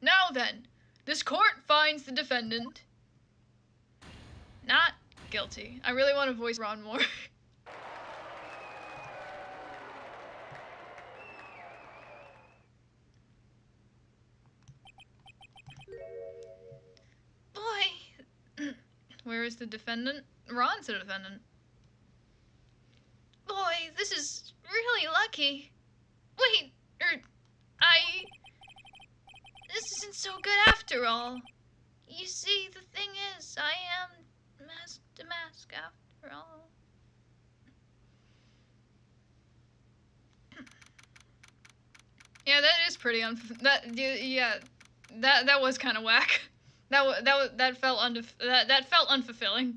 Now then, this court finds the defendant not guilty. I really want to voice Ron more. Boy, where is the defendant? Ron's the defendant. Boy, this is really lucky. Wait, this isn't so good after all. You see, the thing is, I am mask to mask after all. Yeah, that is pretty that was kind of whack. That felt unfulfilling.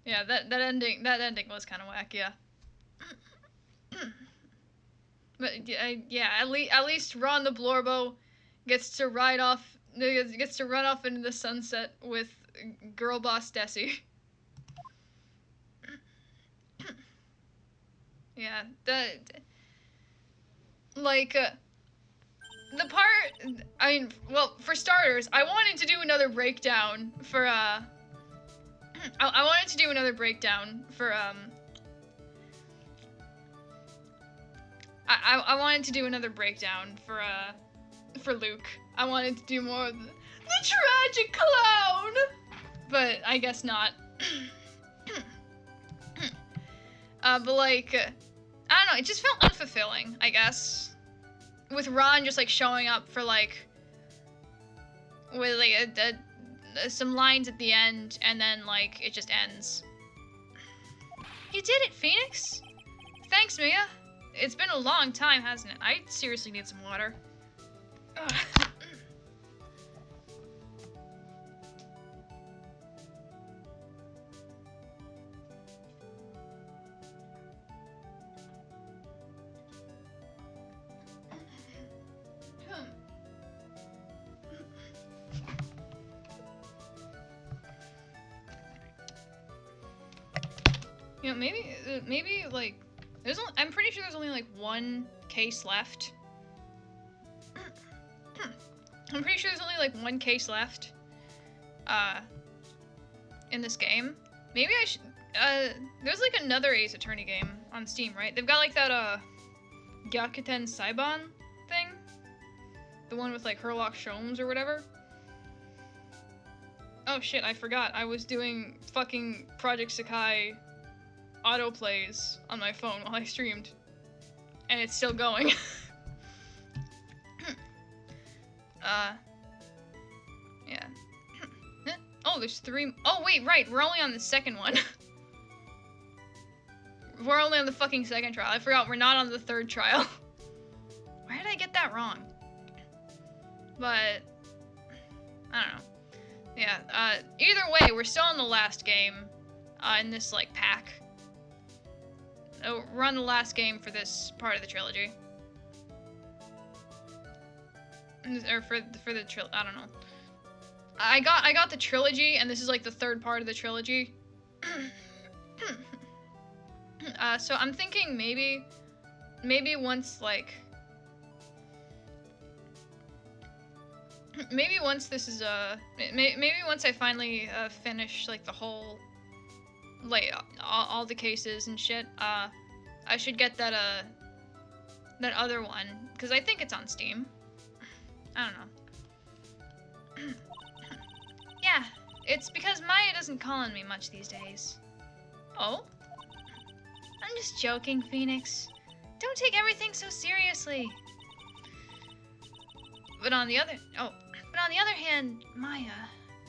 Yeah, that ending was kind of whack. Yeah. But yeah, at least Ron the Blorbo gets to run off into the sunset with girl boss Desi. Yeah, like the part. I mean, well, for starters, I wanted to do another breakdown for I wanted to do another breakdown for I wanted to do another breakdown for Luke. I wanted to do more of the tragic clown, but I guess not. But like, I don't know, it just felt unfulfilling, I guess. With Ron just like showing up for like, with like some lines at the end, and then like it just ends. You did it, Phoenix! Thanks, Mia. It's been a long time, hasn't it? I seriously need some water. Ugh. You know, maybe like, I'm pretty sure there's only like one case left. I'm pretty sure there's only like one case left, in this game. Maybe I should, there's like another Ace Attorney game on Steam, right? They've got like that, Gyakuten Saiban thing? The one with like Herlock Sholmes or whatever? Oh shit, I forgot. I was doing fucking Project Sakai autoplays on my phone while I streamed. And it's still going. Yeah. Oh, there's 3. Oh, wait, right. We're only on the second one. We're only on the fucking second trial. I forgot we're not on the third trial. Why did I get that wrong? But, I don't know. Yeah, either way, we're still in the last game, in this, like, pack. Oh, we're on the last game for this part of the trilogy. Or for the trilogy, I don't know. I got the trilogy, and this is, like, the third part of the trilogy. So I'm thinking maybe once, like... Maybe once this is, maybe once I finally, finish, like, the whole... Like, all the cases and shit, I should get that, that other one. Because I think it's on Steam. I don't know. Yeah, it's because Maya doesn't call on me much these days. Oh? I'm just joking, Phoenix. Don't take everything so seriously. But on the other hand, Maya,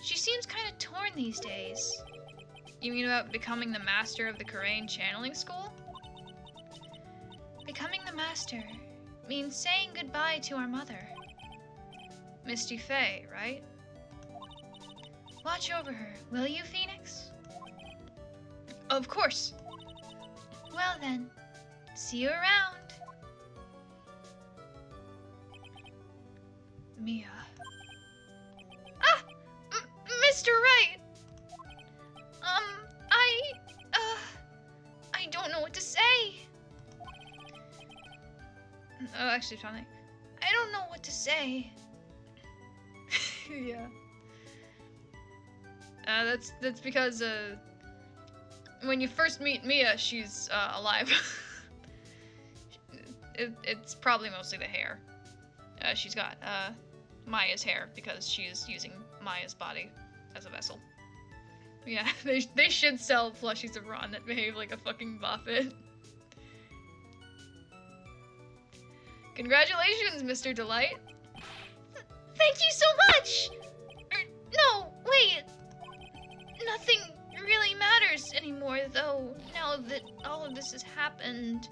she seems kind of torn these days. You mean about becoming the master of the Korean channeling school? the Master means saying goodbye to our mother. Misty Faye, right? Watch over her, will you, Phoenix? Of course. Well then, see you around. Mia. Ah! Mr. Wright! I don't know what to say. Oh, actually, funny. I don't know what to say. Yeah. That's because, when you first meet Mia, she's, alive. It's probably mostly the hair. She's got, Maya's hair, because she's using Maya's body as a vessel. Yeah, they should sell plushies of Ron that behave like a fucking Buffett. Congratulations, Mr. Delight. Thank you so much! No, wait. Nothing really matters anymore, though, now that all of this has happened.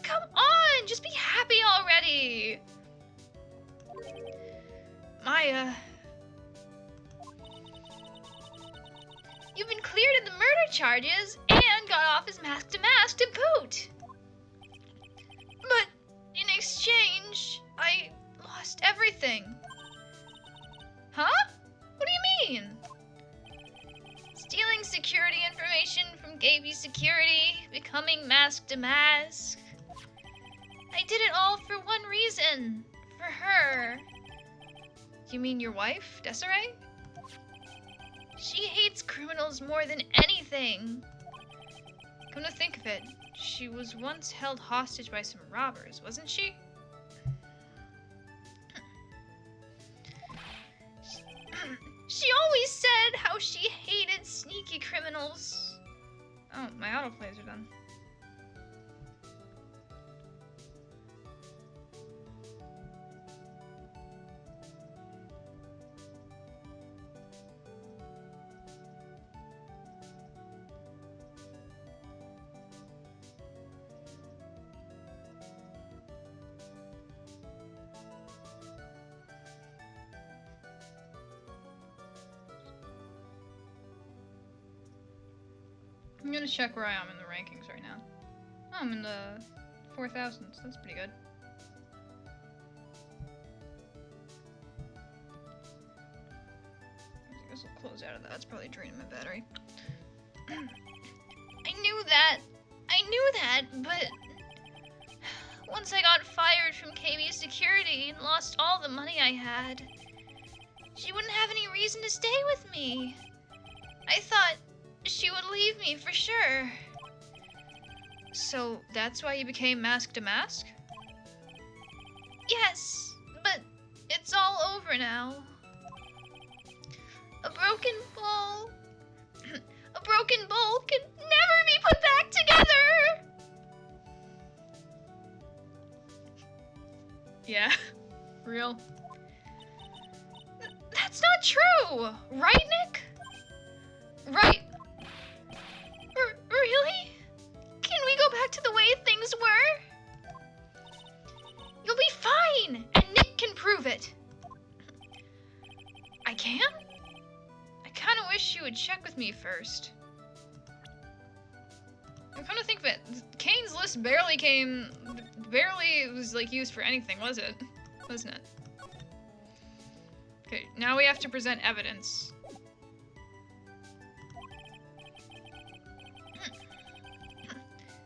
Come on, just be happy already! Maya... You've been cleared of the murder charges, and got off as mask to mask to boot! But, in exchange, I lost everything. Huh? What do you mean? Stealing security information from Gaby Security, becoming mask to mask. I did it all for one reason. For her. You mean your wife, Desiree? She hates criminals more than anything. Come to think of it, she was once held hostage by some robbers, wasn't she? She always said how she hated sneaky criminals. Oh, my autoplays are done. I'm gonna check where I am in the rankings right now. Oh, I'm in the 4,000s. That's pretty good. I guess I'll close out of that. That's probably draining my battery. I knew that, but once I got fired from KB Security and lost all the money I had, she wouldn't have any reason to stay with me. I thought she would leave me for sure. So that's why you became mask to mask? Yes, but it's all over now. A broken bowl can never be put back together! Yeah, real. That's not true! Right, Nick? Right. Really? Can we go back to the way things were? You'll be fine, and Nick can prove it. I can? I kinda wish you would check with me first. I'm kinda think of it. Kane's list barely was like used for anything, was it? Wasn't it? Okay, now we have to present evidence.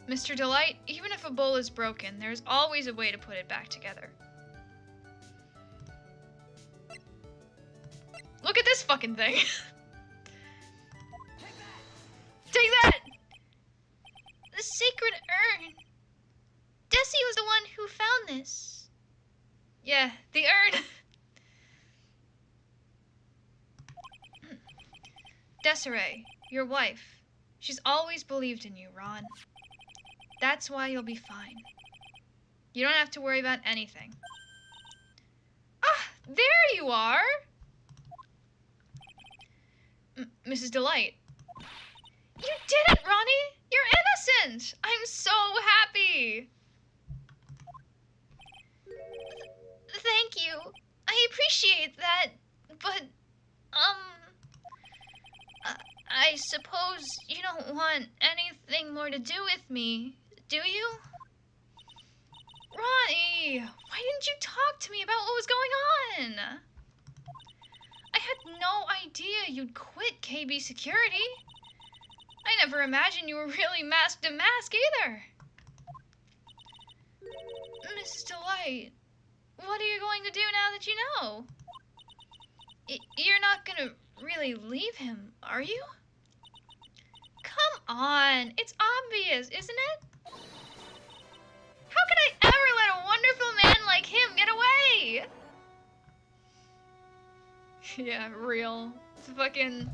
Mr. Delight, even if a bowl is broken, there's always a way to put it back together. Look at this fucking thing. Take that! The sacred urn. Desi was the one who found this. Yeah, the urn. Desiree, your wife. She's always believed in you, Ron. That's why you'll be fine. You don't have to worry about anything. Ah, there you are! Mrs. Delight. You did it, Ronnie! You're innocent! I'm so happy! I suppose you don't want anything more to do with me, do you? Ronnie, why didn't you talk to me about what was going on? I had no idea you'd quit KB Security. I never imagined you were really masked to mask either. Mrs. Delight, what are you going to do now that you know? You're not gonna really leave him, are you? Come on, it's obvious, isn't it? How could I ever let a wonderful man like him get away? Yeah, real. It's fucking...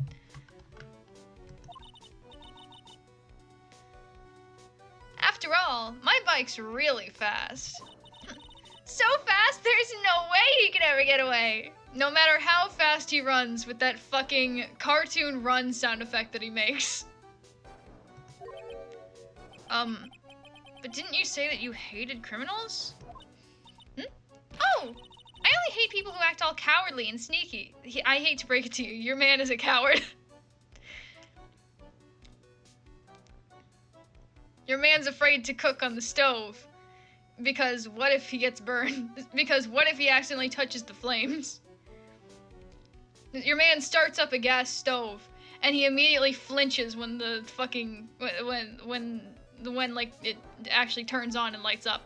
After all, my bike's really fast. So fast, there's no way he could ever get away. No matter how fast he runs with that fucking cartoon run sound effect that he makes. But didn't you say that you hated criminals? Oh! I only hate people who act all cowardly and sneaky. I hate to break it to you, your man is a coward. Your man's afraid to cook on the stove. Because what if he gets burned? Because what if he accidentally touches the flames? Your man starts up a gas stove, and he immediately flinches when the fucking... when like, it actually turns on and lights up.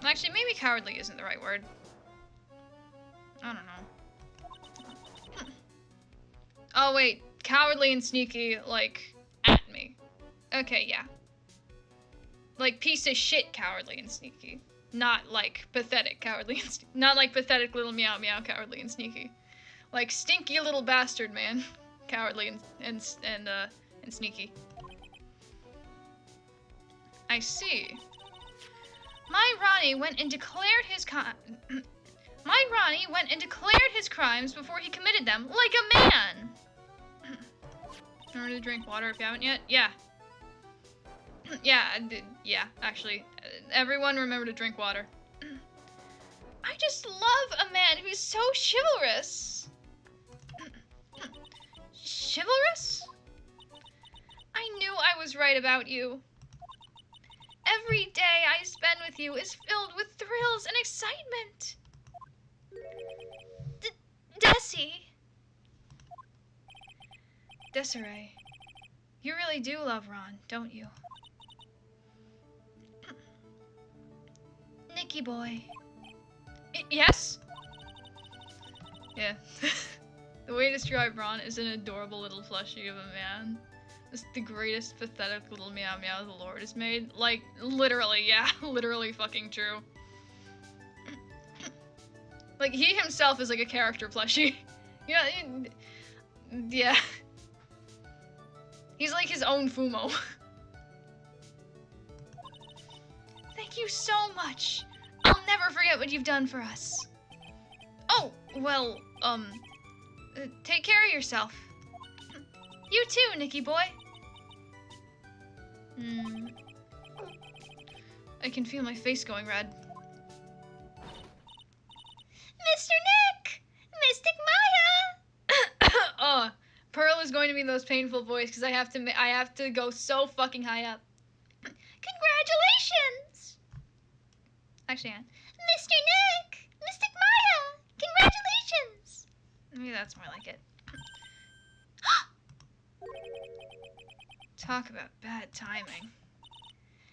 Actually, maybe cowardly isn't the right word. I don't know. Oh, wait. Cowardly and sneaky, like, at me. Okay, yeah. Like, piece of shit cowardly and sneaky. Not, like, pathetic cowardly and sneaky. Not like pathetic little meow meow cowardly and sneaky. Like, stinky little bastard man. Cowardly and sneaky. I see. My Ronnie went and declared his crimes before he committed them, like a man! Remember to drink water if you haven't yet? Yeah. Yeah, actually. Everyone remember to drink water. I just love a man who's so chivalrous. Chivalrous? I knew I was right about you. Every day I spend with you is filled with thrills and excitement. Desiree, you really do love Ron, don't you? Nicky boy. Yes? Yeah. The way to describe Ron is an adorable little plushie of a man. This is the greatest pathetic little meow meow the Lord has made. Like, literally, yeah. Literally fucking true. Like, he himself is like a character plushie. You know, yeah. He's like his own Fumo. Thank you so much. I'll never forget what you've done for us. Oh, well, take care of yourself. You too, Nicky boy. I can feel my face going red. Mr. Nick! Mystic Maya! Oh, Pearl is going to be the most painful voice because I have to go so fucking high up. Congratulations! Actually, Mr. Nick! Mystic Maya! Congratulations! Maybe that's more like it. Talk about bad timing.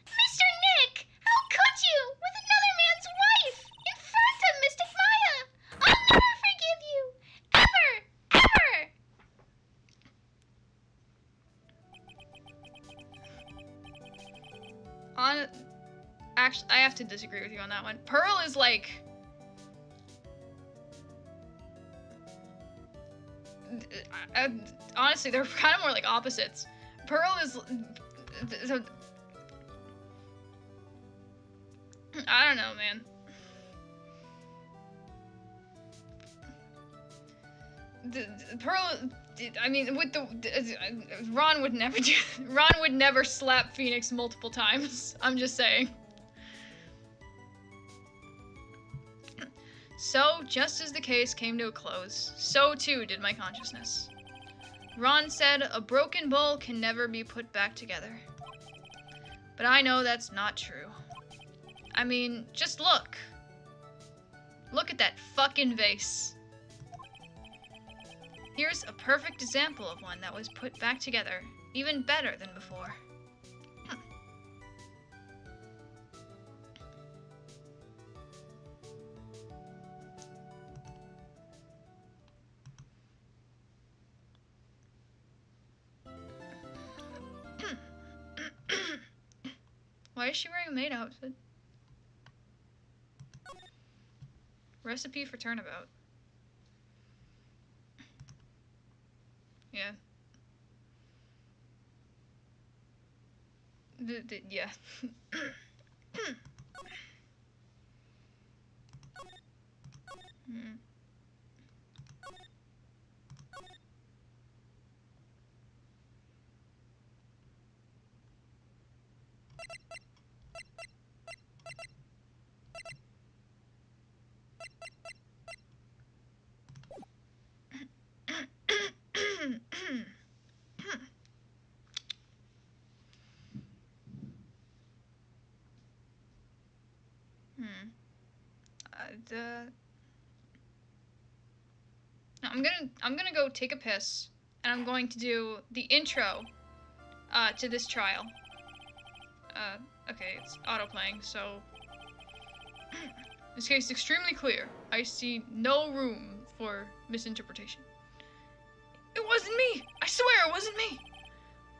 Mr. Nick! How could you? With another man's wife! In front of Mystic Maya! I'll never forgive you! Ever! Ever! Actually, I have to disagree with you on that one. Pearl is like... honestly, they're kind of more like opposites. Pearl is... I don't know, man. Pearl... I mean, with the... Ron would never do... Ron would never slap Phoenix multiple times. I'm just saying. So, just as the case came to a close, so too did my consciousness. Ron said a broken bowl can never be put back together. But I know that's not true. I mean, just look. Look at that fucking vase. Here's a perfect example of one that was put back together, even better than before. Why is she wearing a maid outfit? Recipe for turnabout. Yeah. Yeah. Hmm. Hmm. The No, I'm gonna go take a piss, and I'm going to do the intro to this trial. Okay, it's auto playing, so this case is extremely clear. I see no room for misinterpretation. It wasn't me! I swear it wasn't me!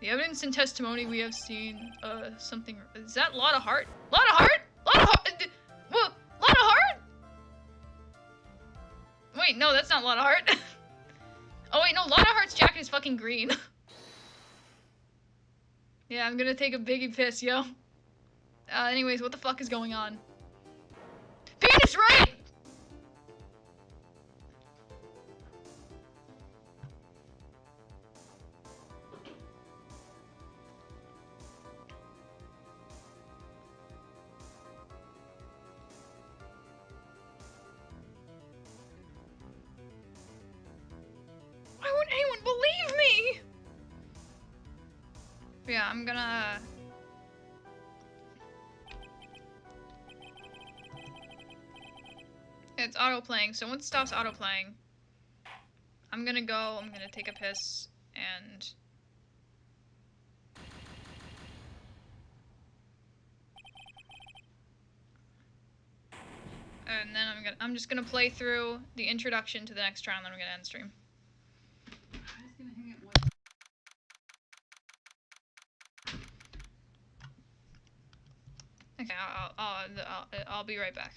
The evidence and testimony we have seen, something. Is that Lotta Hart? Lotta Hart? Lotta Hart? What? Lotta Hart? Wait, no, that's not Lotta Hart. Oh, wait, no, Lotta Hart's jacket is fucking green. Yeah, I'm gonna take a biggie piss, yo. Anyways, what the fuck is going on? Penis right! Why would anyone believe me? Yeah, I'm gonna... It's auto-playing, so once it stops auto-playing, I'm gonna take a piss, and... And then I'm just gonna play through the introduction to the next trial, and then we're gonna end stream. Okay, I'll be right back.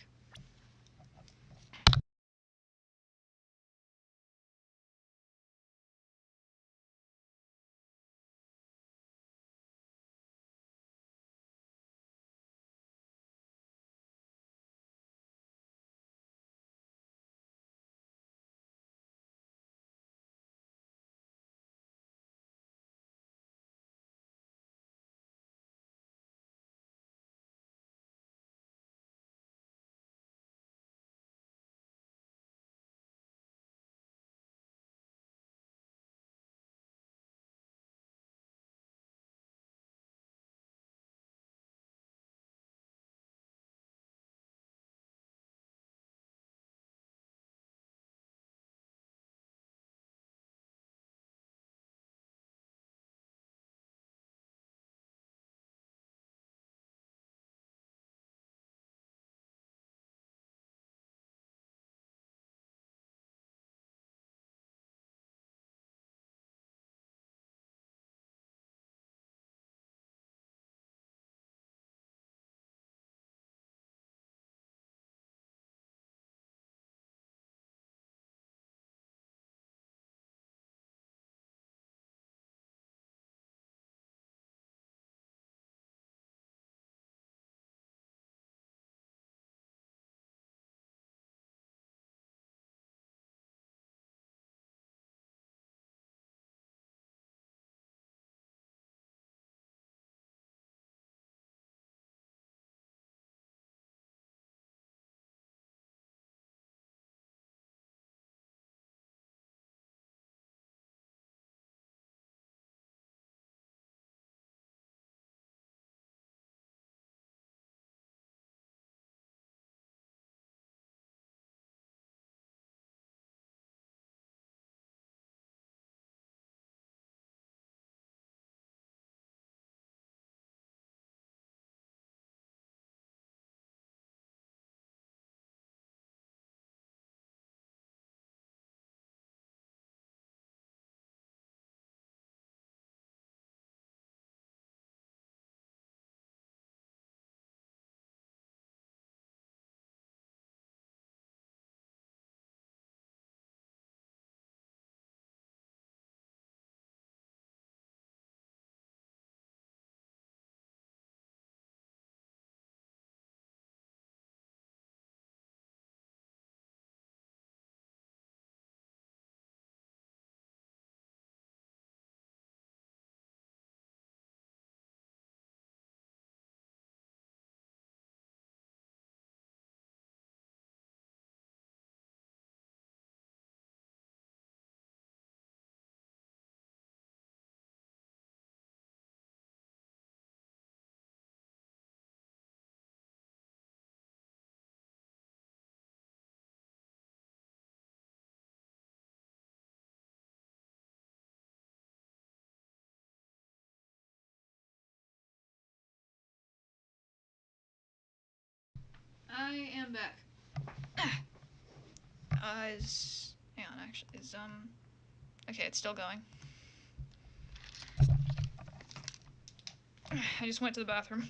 I am back. Hang on, actually, okay, it's still going. I just went to the bathroom.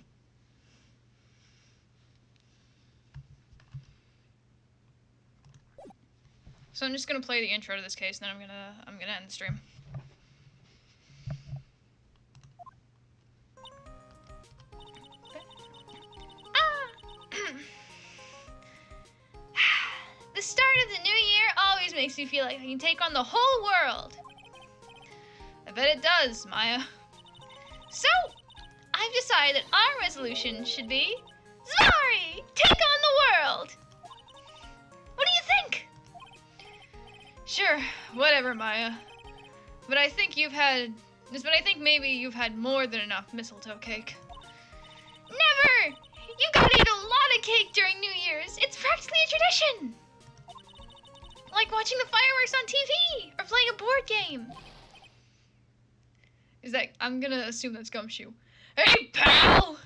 So I'm just gonna play the intro to this case, and then I'm gonna end the stream. The start of the new year always makes me feel like I can take on the whole world. I bet it does, Maya. So, I've decided that our resolution should be Zari! Take on the world! What do you think? Sure, whatever, Maya. But I think maybe you've had more than enough mistletoe cake. Never! You gotta eat a lot of cake during New Year's. It's practically a tradition. Like watching the fireworks on TV or playing a board game. I'm gonna assume that's Gumshoe. Hey, pal!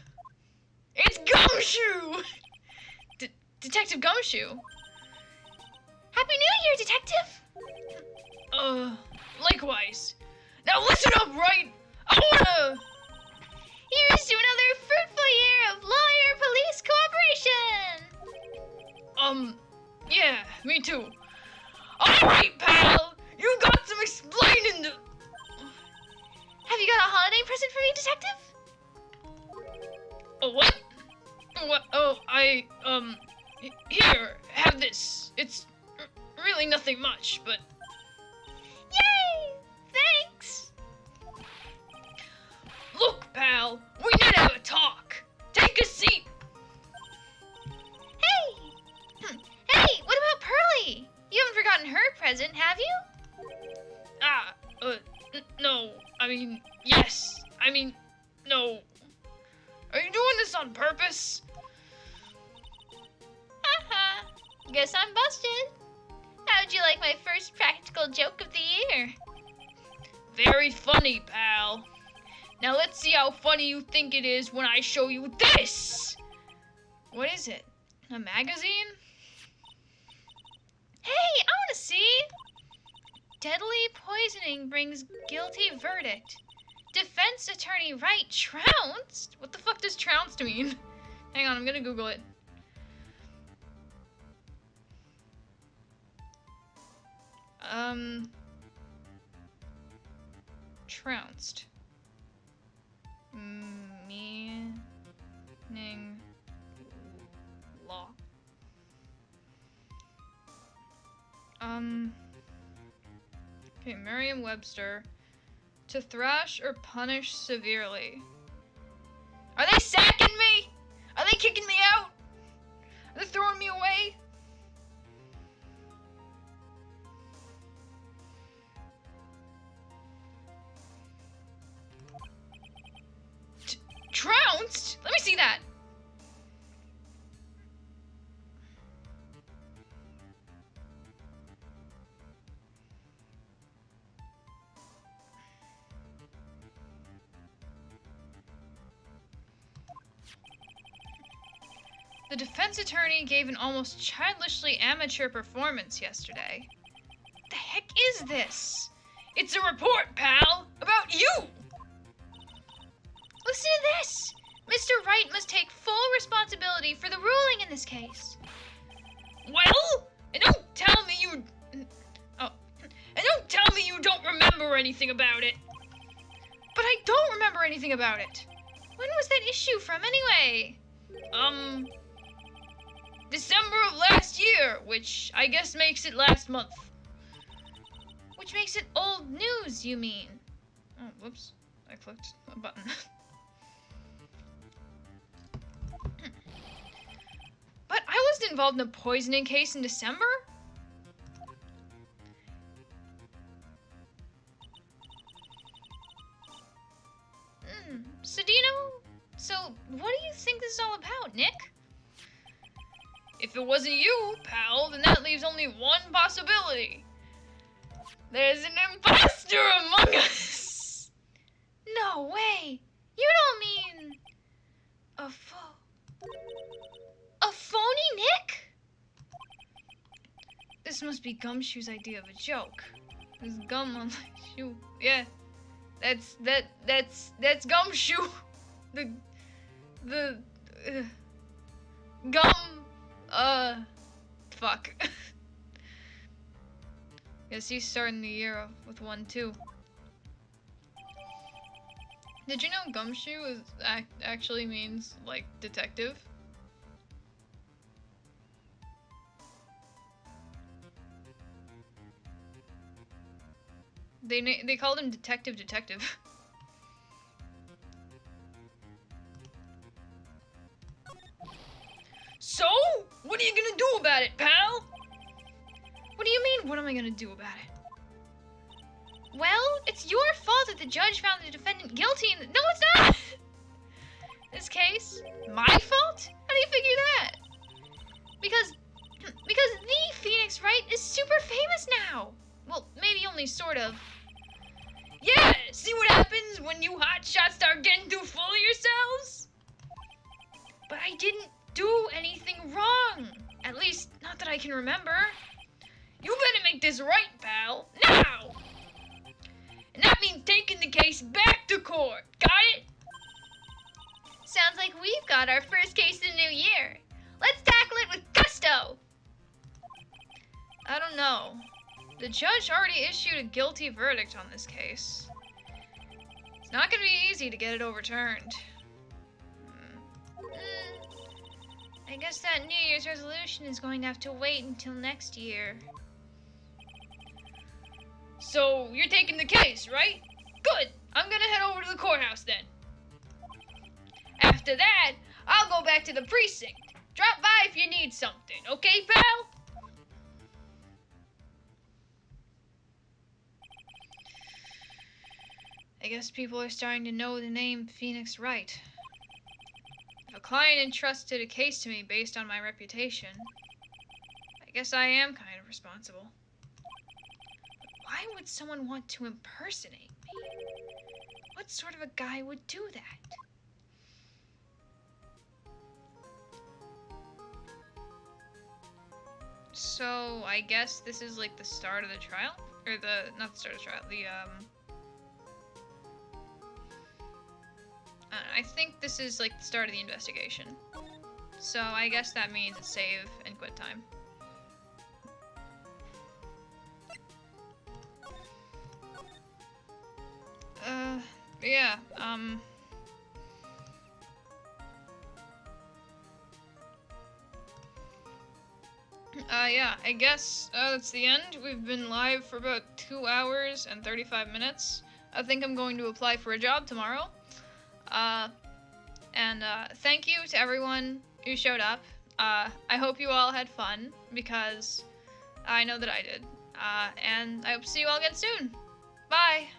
It's Gumshoe! Detective Gumshoe? Happy New Year, Detective! Likewise. Now listen up, right? I wanna... Here's to another fruitful year of lawyer-police cooperation! Yeah, me too. Alright, pal! You got some explaining to... Have you got a holiday present for me, Detective? What? What? Oh, here, have this. It's really nothing much, but... Yay! Thanks! Look, pal, we need to have a talk. Take a seat. Hey! Hey, what about Pearly? You haven't forgotten her present, have you? No. I mean, yes. I mean, no. Are you doing this on purpose? Haha. Guess I'm busted. How'd you like my first practical joke of the year? Very funny, pal. Now let's see how funny you think it is when I show you this! What is it? A magazine? Hey, I wanna see! Deadly poisoning brings guilty verdict. Defense attorney Wright trounced? What the fuck does trounced mean? Hang on, I'm gonna Google it. Trounced. Meaning law. Okay, Merriam-Webster. To thrash or punish severely. Are they sacking me? Are they kicking me out? Are they throwing me away? Trounced? Let me see that. The defense attorney gave an almost childishly amateur performance yesterday. What the heck is this? It's a report, pal, about you! Listen to this! Mr. Wright must take full responsibility for the ruling in this case. Well, and don't tell me you... Oh, and don't tell me you don't remember anything about it. But I don't remember anything about it. When was that issue from, anyway? December of last year, which I guess makes it last month. Which makes it old news, you mean? Oh, whoops. I clicked a button. But I wasn't involved in a poisoning case in December? Sedino? So, what do you think this is all about, Nick? If it wasn't you, pal, then that leaves only one possibility. There's an imposter among us! No way! You don't mean... A phony, Nick? This must be Gumshoe's idea of a joke. There's gum on my shoe. Yeah. That's Gumshoe. The gum fuck. Guess he's starting the year with one too. Did you know Gumshoe is actually means like detective? They called him Detective. So, what are you gonna do about it, pal? What do you mean, what am I gonna do about it? Well, it's your fault that the judge found the defendant guilty in the— No, it's not! This case? My fault? How do you figure that? Because the Phoenix Wright is super famous now. Well, maybe only sort of. Yeah, see what happens when you hotshots start getting too full of yourselves? But I didn't do anything wrong. At least, not that I can remember. You better make this right, pal. Now! And that means taking the case back to court. Got it? Sounds like we've got our first case of the new year. Let's tackle it with gusto. I don't know. The judge already issued a guilty verdict on this case. It's not going to be easy to get it overturned. I guess that New Year's resolution is going to have to wait until next year. So, you're taking the case, right? Good! I'm gonna head over to the courthouse then. After that, I'll go back to the precinct. Drop by if you need something, okay, pal? I guess people are starting to know the name Phoenix Wright. If a client entrusted a case to me based on my reputation, I guess I am kind of responsible. Why would someone want to impersonate me? What sort of a guy would do that? So, I guess this is like the start of the trial? Or not the start of the trial, I think this is like the start of the investigation. So, I guess that means it's save and quit time. Yeah, yeah, I guess that's the end. We've been live for about 2 hours and 35 minutes. I think I'm going to apply for a job tomorrow. Thank you to everyone who showed up. I hope you all had fun, because I know that I did. And I hope to see you all again soon. Bye!